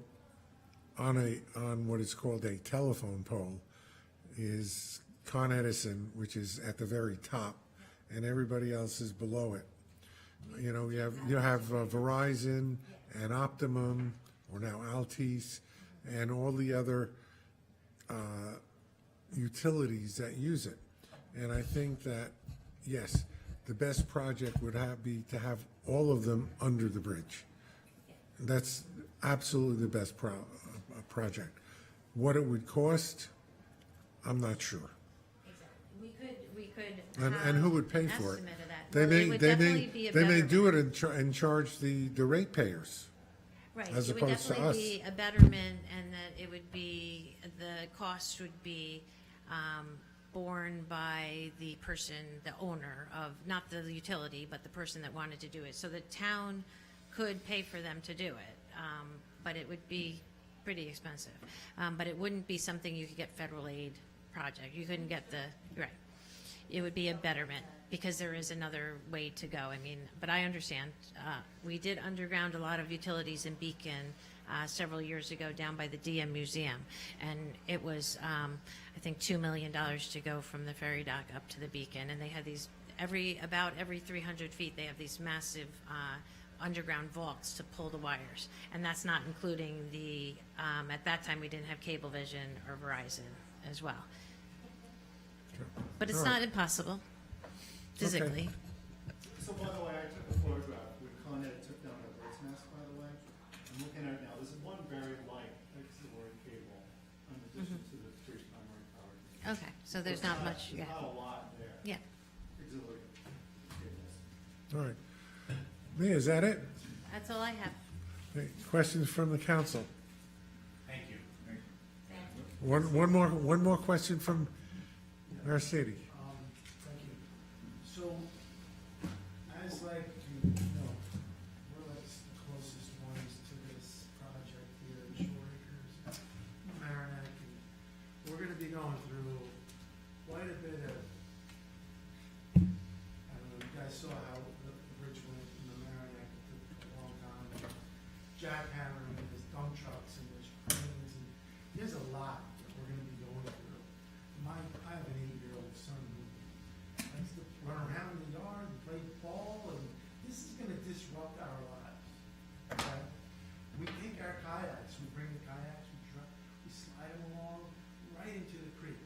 on what is called a telephone pole is Con Edison, which is at the very top, and everybody else is below it. You know, you have Verizon and Optimum, or now Altice, and all the other utilities that use it. And I think that, yes, the best project would be to have all of them under the bridge. That's absolutely the best project. What it would cost, I'm not sure. Exactly. We could And have who would pay an for it? estimate of that. They Well, it may, would they definitely may, be a they may do betterment. it and charge the ratepayers. Right, as it would opposed to definitely us. be a betterment, and that it would be, the cost would be borne by the person, the owner of, not the utility, but the person that wanted to do it. So the town could pay for them to do it, but it would be pretty expensive. But it wouldn't be something you could get federal aid project. You couldn't get right. It would be a betterment, because there is another way to go. I mean, but I understand. We did underground a lot of utilities in Beacon several years ago down by the DM Museum. And it was, I think, $2 million to go from the ferry dock up to the Beacon. And they had these, about every 300 feet, they have these massive underground vaults to pull the wires. And that's not including the, at that time, we didn't have Cablevision or Verizon as well. But it's All right. not impossible, physically. So by the way, I took a photograph when Con Ed took down the bird's nest, by the way. I'm looking at it now, there's one very light auxiliary cable in addition to the three primary power. Okay, so there's not much, yeah. There's not a lot there. Yeah. Auxiliary cables. All right. Mia, is that it? That's all I have. Okay, questions from the council? Thank you. One more question from our city. Thank you. So, as like, you know, we're like the closest ones to this project here in Shore Acres, Mamaroneck, and we're gonna be going through quite a bit of, I don't know, you guys saw how the bridge went in Mamaroneck, it took a long time, jackhammering, and there's dump trucks, and there's cranes, and there's a lot that we're gonna be going through. I have an 8-year-old son who likes to run around in the yard and play ball, and this is gonna disrupt our lives. Okay? We take our kayaks, we bring the kayaks, we slide them along right into the creek.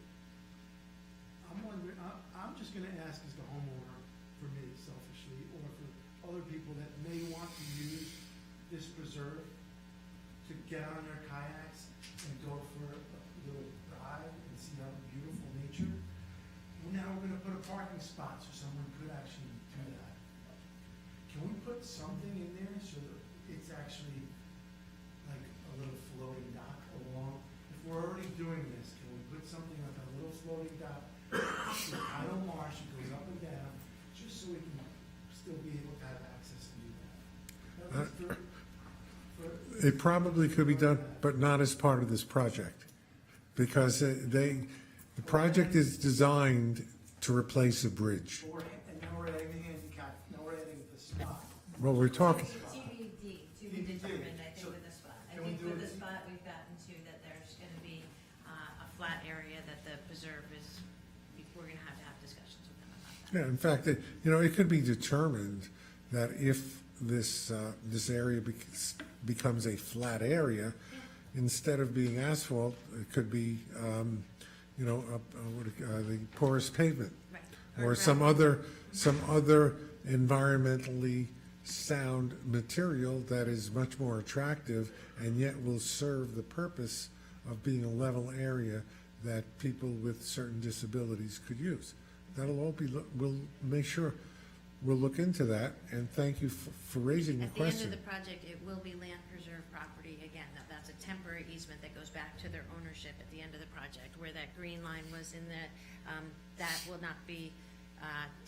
I'm wondering, I'm just gonna ask as the homeowner, for me selfishly, or for other people that may want to use this preserve to get on their kayaks and go for a little ride and see our beautiful nature. Well, now we're gonna put a parking spot so someone could actually do that. Can we put something in there so that it's actually like a little floating dock along? If we're already doing this, can we put something like a little floating dock with tidal marsh that goes up and down, just so we can still be able to have access to do that? It probably could be done, but not as part of this project. Because the project is designed to replace a bridge. And now we're adding handicap, now we're adding the spot. Well, we're talking, TBD, to be determined, I think, with the spot. I Can we think do with the it- spot, we've gotten to that there's gonna be a flat area that the preserve is, we're gonna have discussions with them about that. yeah, in fact, it could be determined that if this area becomes a flat area, instead of being asphalt, it could be, the porous pavement. Right. Or some other environmentally sound material that is much more attractive and yet will serve the purpose of being a level area that people with certain disabilities could use. That'll all be, we'll make sure, we'll look into that, and thank you for raising the At the end question. of the project, it will be land preserve property. Again, that's a temporary easement that goes back to their ownership at the end of the project. Where that green line was in that will not be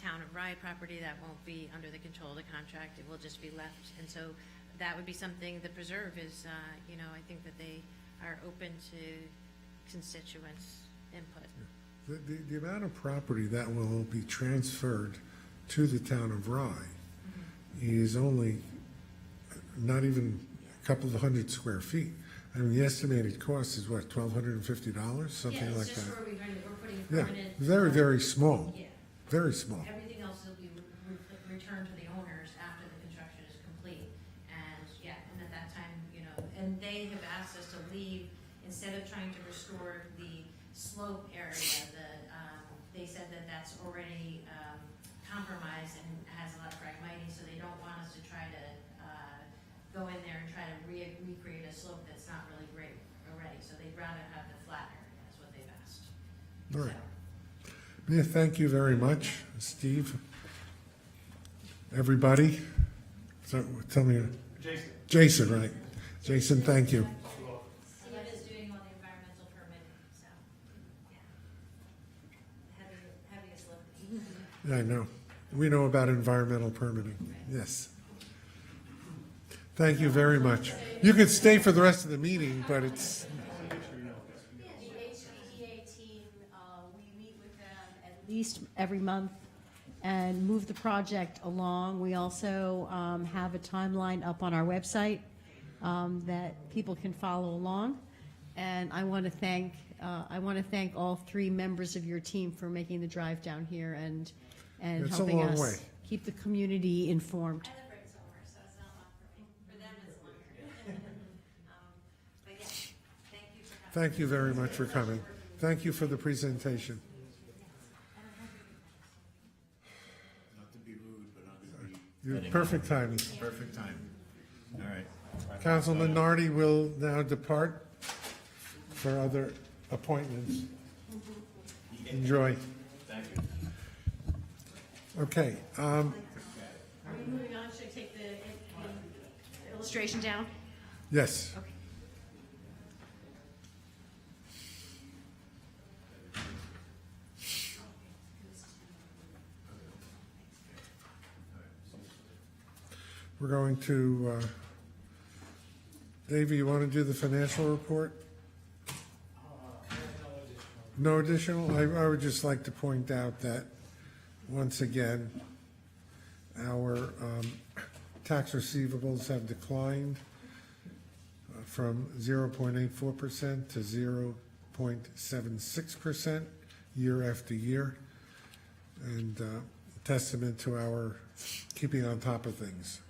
town of Rye property. That won't be under the control of the contract. It will just be left. And so that would be something, the preserve is, I think that they are open to constituents' input. The amount of property that will be transferred to the town of Rye is only not even a couple of hundred square feet. I mean, the estimated cost is what, $1,250, something like that? We're putting Yeah, permanent. very, very small, Yeah. very small. Everything else will be returned to the owners after the construction is complete. And, and at that time, and they have asked us to leave, instead of trying to restore the slope area, they said that that's already compromised and has a lot of phragmites, so they don't want us to try to go in there and try to recreate a slope that's not really great already. So they'd rather have the flat area, is what they've asked. All right. Yeah, thank you very much, Steve. Everybody? So, tell me. Jason. Jason, right. Jason, thank you. Steve is doing all the environmental permitting, so, heaviest lifting. Yeah, I know. We know about environmental permitting, yes. Thank you very much. You could stay for the rest of the meeting, but it's, The HPDA team, we meet with them at least every month and move the project along. We also have a timeline up on our website that people can follow along. And I want to thank all three members of your team for making the drive down here and It's a helping long us way. keep the community informed. I live right somewhere, so it's not long for me. For them, it's longer. But yeah, thank you for coming. thank you very much for coming. Thank you for the presentation. Not to be rude, but I'm going to be. You're heading perfect out. timing. Perfect timing. All right. Councilman Nardi will now depart for other appointments. Enjoy. Thank you. Okay, Are we moving on? Should I take the illustration down? yes. Okay. We're going to, Davey, you want to do the financial report? No additional? I would just like to point out that, once again, our tax receivables have declined from 0.84% to 0.76% year after year, and testament to our keeping on top of things.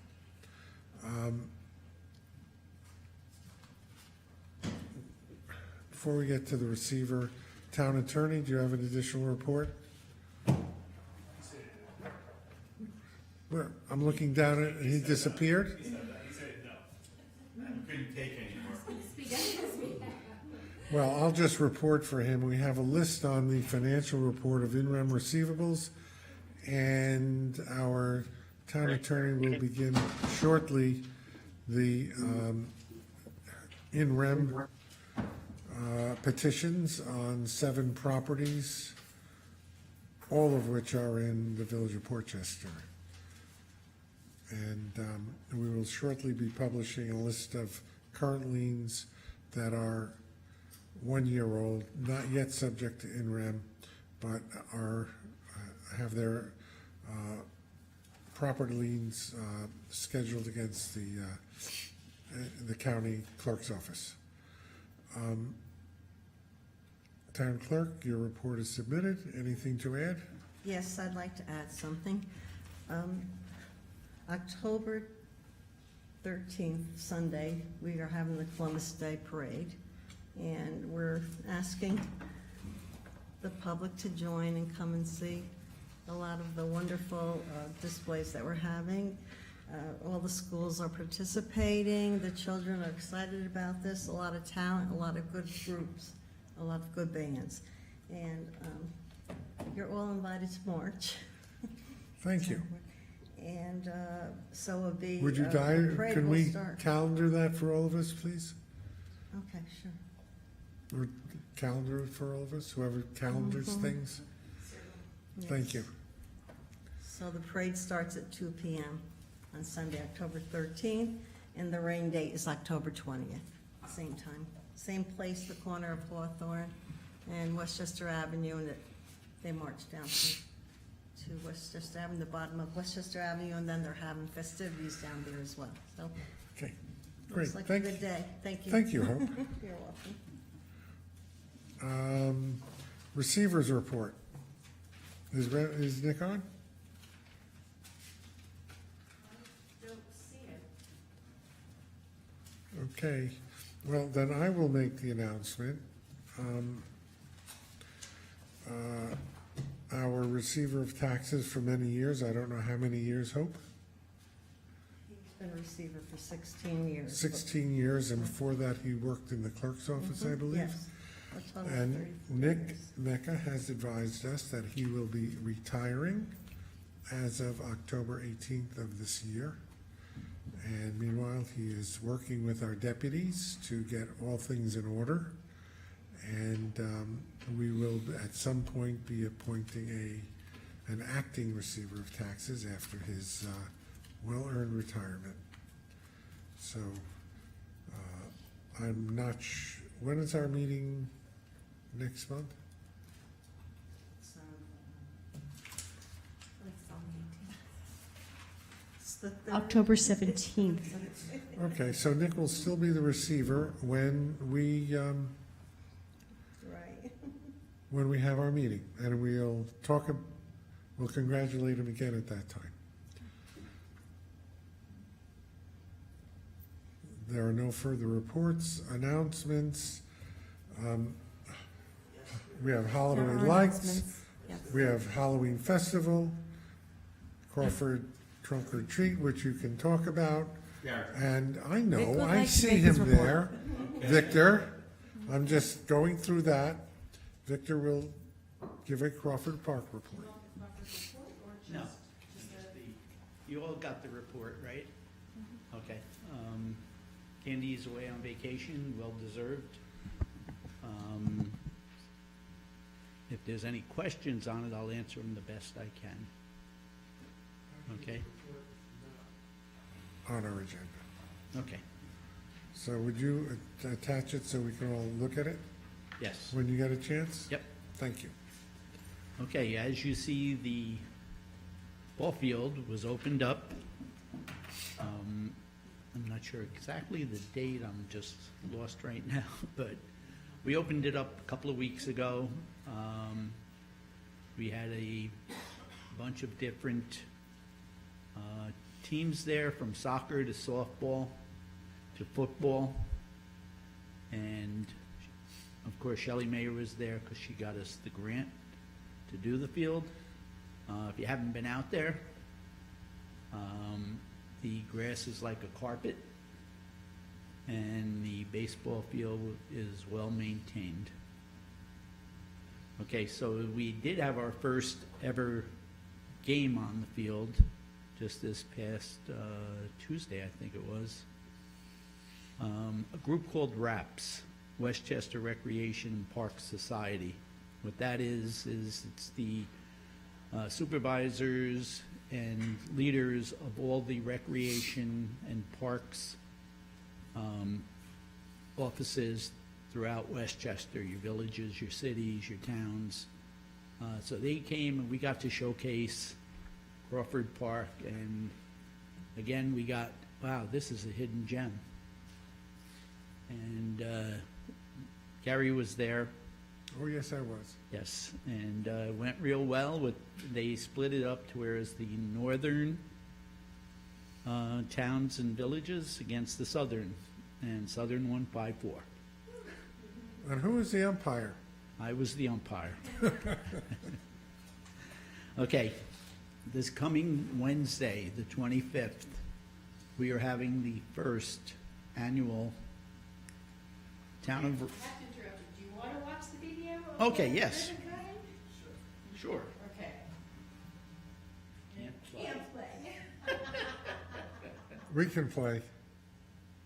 Before we get to the receiver, town attorney, do you have an additional report? Well, I'm looking down at it, and he disappeared? He said no. Couldn't take anymore. Well, I'll just report for him. We have a list on the financial report of in-rem receivables, and our town attorney will begin shortly the in-rem petitions on 7 properties, all of which are in the village of Portchester. And we will shortly be publishing a list of current liens that are 1 year old, not yet subject to in-rem, but are have their property liens scheduled against the county clerk's office. Town clerk, your report is submitted. Anything to add? Yes, I'd like to add something. October 13th, Sunday, we are having the Columbus Day Parade, and we're asking the public to join and come and see a lot of the wonderful displays that we're having. All the schools are participating, the children are excited about this, a lot of talent, a lot of good groups, a lot of good bands. And you're all invited to march. Thank you. And so it'll be. Would you parade can will we start. calendar that for all of us, please? Okay, sure. Or calendar it for all of us, whoever calendars things? Thank you. So the parade starts at 2 p.m. on Sunday, October 13th, and the rain date is October 20th, same time. Same place, the corner of Hawthorne and Westchester Avenue, and they march down to Westchester Avenue, the bottom of Westchester Avenue, and then they're having festivities down there as well. So, Okay, great. looks like a good day. Thank you. Thank you, Hope. You're welcome. Receivers report. Is Nick on? Don't see it. Okay, well, then I will make the announcement. Our receiver of taxes for many years, I don't know how many years, Hope? He's been a receiver for 16 years. 16 years, and before that, he worked in the clerk's office, I believe. Yes. A total of And 34 Nick years. Mecca has advised us that he will be retiring as of October 18th of this year. And meanwhile, he is working with our deputies to get all things in order. And we will, at some point, be appointing an acting receiver of taxes after his well-earned retirement. So I'm not when is our meeting next month? It's on the 18th. It's the third. October 17th. Okay, so Nick will still be the receiver when we Right. when we have our meeting, and we'll congratulate him again at that time. There are no further reports, announcements. We have There Halloween are lights. announcements. Yes. We have Halloween festival, Crawford Trunk or Treat, which you can talk about. And I Nick know, would I like to see make his him report. there. Victor, I'm just going through that. Victor will give a Crawford Park report. No. You all got the report, right? Okay. Candy's away on vacation, well-deserved. If there's any questions on it, I'll answer them the best I can. Okay? On our agenda. Okay. So would you attach it so we can all look at it Yes. when you get a chance? Yep. Thank you. Okay, as you see, the ball field was opened up. I'm not sure exactly the date, I'm just lost right now, but we opened it up a couple of weeks ago. We had a bunch of different teams there, from soccer to softball to football. And of course, Shelley Mayer was there because she got us the grant to do the field. If you haven't been out there, the grass is like a carpet, and the baseball field is well maintained. Okay, so we did have our first ever game on the field just this past Tuesday, I think it was. A group called RAPS, Westchester Recreation and Park Society. What that is it's the supervisors and leaders of all the recreation and parks offices throughout Westchester, your villages, your cities, your towns. So they came and we got to showcase Crawford Park, and again, we got, wow, this is a hidden gem. And Gary was there. Oh, yes, I was. Yes, and went real well. They split it up to whereas the northern towns and villages against the southern, and southern won 5-4. And who was the umpire? I was the umpire. Okay, this coming Wednesday, the 25th, we are having the first annual Town of... I have to interrupt you. Do you want to watch the video? Okay, yes. Sure. Okay. Can't play. Play. We can play.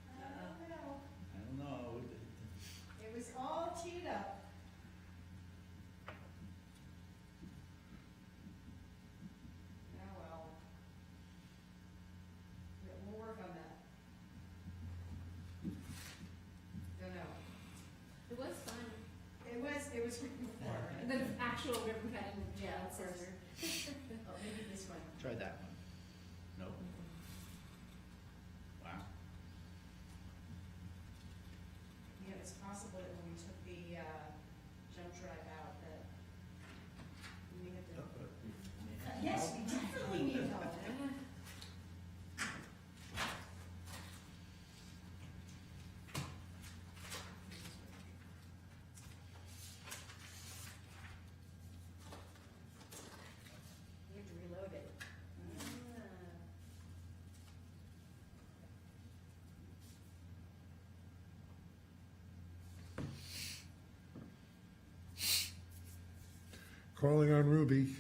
I don't know. I don't know. It was all teed up. Oh, well. We'll work on that. Don't know. It was fun. It was written for. The actual ribbon cutting. Yeah, of course. Oh, maybe this one. Try that one. Nope. Wow. Yeah, it's possible that when we took the jump drive out that we had to. Yes, we definitely need help. You have to reload it. Calling on Ruby.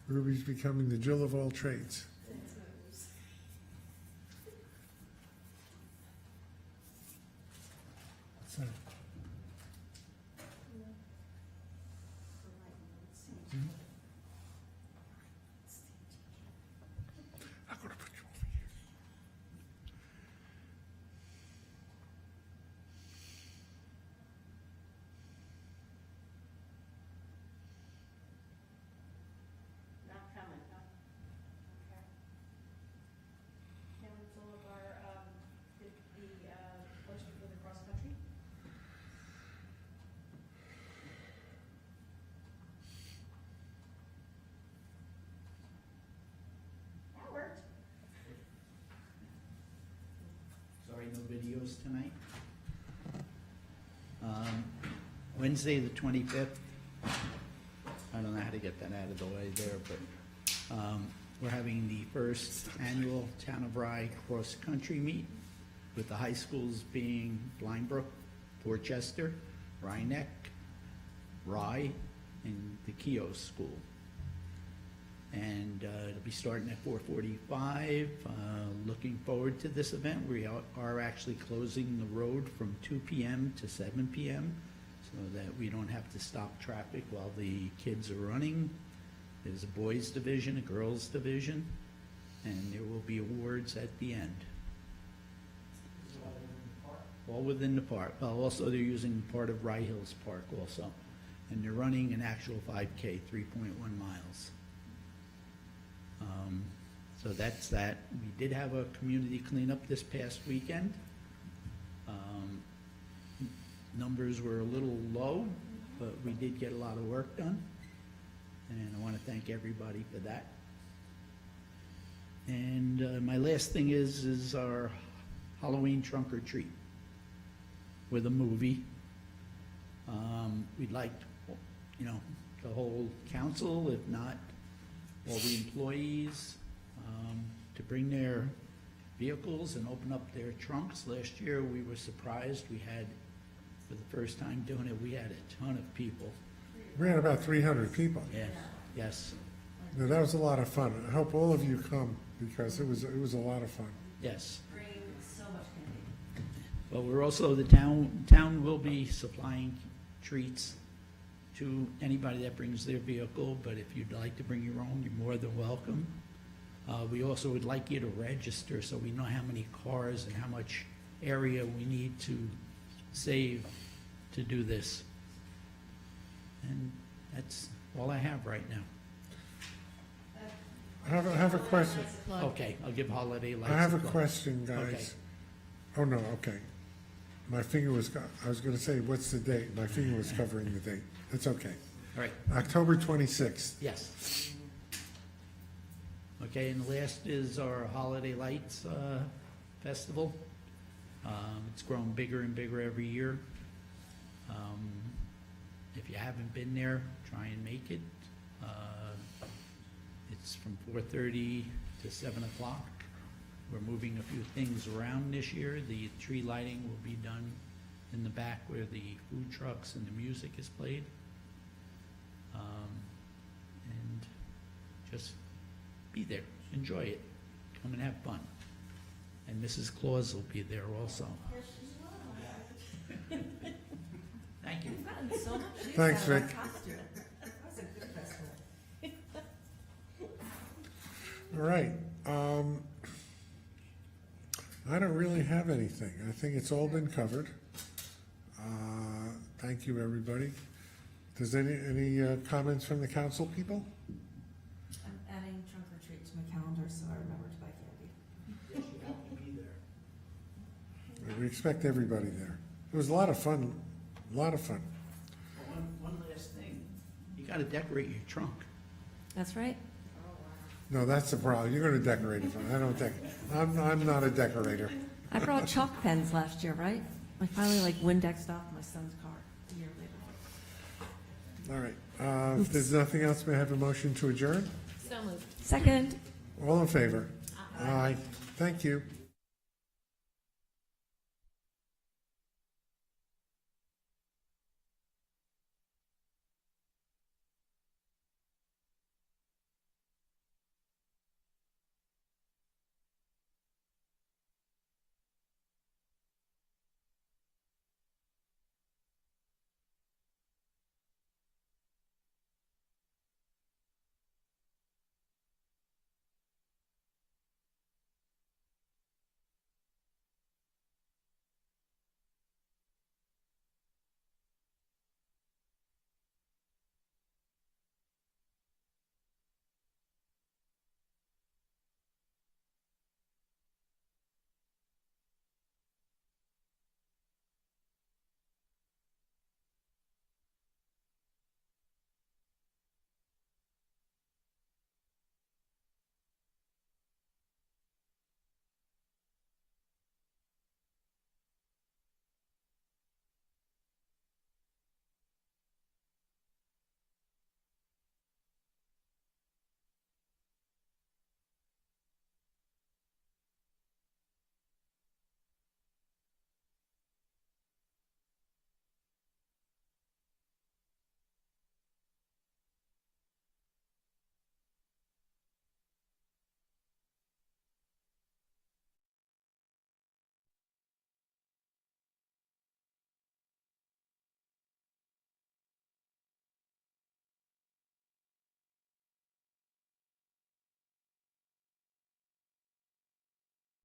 Ruby's becoming the Jill of all trades. What's that? I'm gonna put you over here. Not coming, huh? Okay. Can we pull up our, the poster for the cross country? That worked. Sorry, no videos tonight. Wednesday, the 25th. I don't know how to get that out of the way there, but we're having the first annual Town of Rye cross-country meet, with the high schools being Blindbrook, Dorchester, Rhinebeck, Rye, and the Keough School. And it'll be starting at 4:45. Looking forward to this event. We are actually closing the road from 2 p.m. to 7 p.m. so that we don't have to stop traffic while the kids are running. There's a boys division, a girls division, and there will be awards at the end. All within the park. Well, also they're using part of Rye Hills Park also. And they're running an actual 5K, 3.1 miles. So that's that. We did have a community cleanup this past weekend. Numbers were a little low, but we did get a lot of work done. And I want to thank everybody for that. And my last thing is our Halloween trunk or treat with a movie. We'd like, the whole council, if not all the employees, to bring their vehicles and open up their trunks. Last year, we were surprised. We had, for the first time doing it, we had a ton of people. We had about 300 people. Yeah, yes, Now, that was a lot of fun. I hope all of you come because it was a lot of fun. yes. Bring so much candy. But we're also, the town will be supplying treats to anybody that brings their vehicle, but if you'd like to bring your own, you're more than welcome. We also would like you to register so we know how many cars and how much area we need to save to do this. And that's all I have right now. I have a question. Okay, I'll give Holiday Lights. I have a plug. question, Okay. guys. Oh, no, okay. My finger was, I was gonna say, what's the date? My finger was covering the date. That's okay. All right, October 26th. yes. Okay, and the last is our Holiday Lights Festival. It's grown bigger and bigger every year. If you haven't been there, try and make it. It's from 4:30 to 7 o'clock. We're moving a few things around this year. The tree lighting will be done in the back where the food trucks and the music is played. And just be there, enjoy it, come and have fun. And Mrs. Claus will be there also. Thank you. You've gotten so much use Thanks, out of Vic. that costume. That was a good festival. All right. I don't really have anything. I think it's all been covered. Thank you, everybody. Does any comments from the council people? I'm adding trunk or treat to my calendar, so I remember to buy candy. We expect everybody there. It was a lot of fun, a lot of fun. One last thing, you gotta decorate your trunk. That's right. No, that's the problem. You're gonna decorate it. I don't think, I'm not a decorator. I brought chalk pens last year, right? I finally like Windexed off my son's car a year later. All right. If there's nothing else, may I have a motion to adjourn? So moved. Second. All in favor? Aye. Thank you.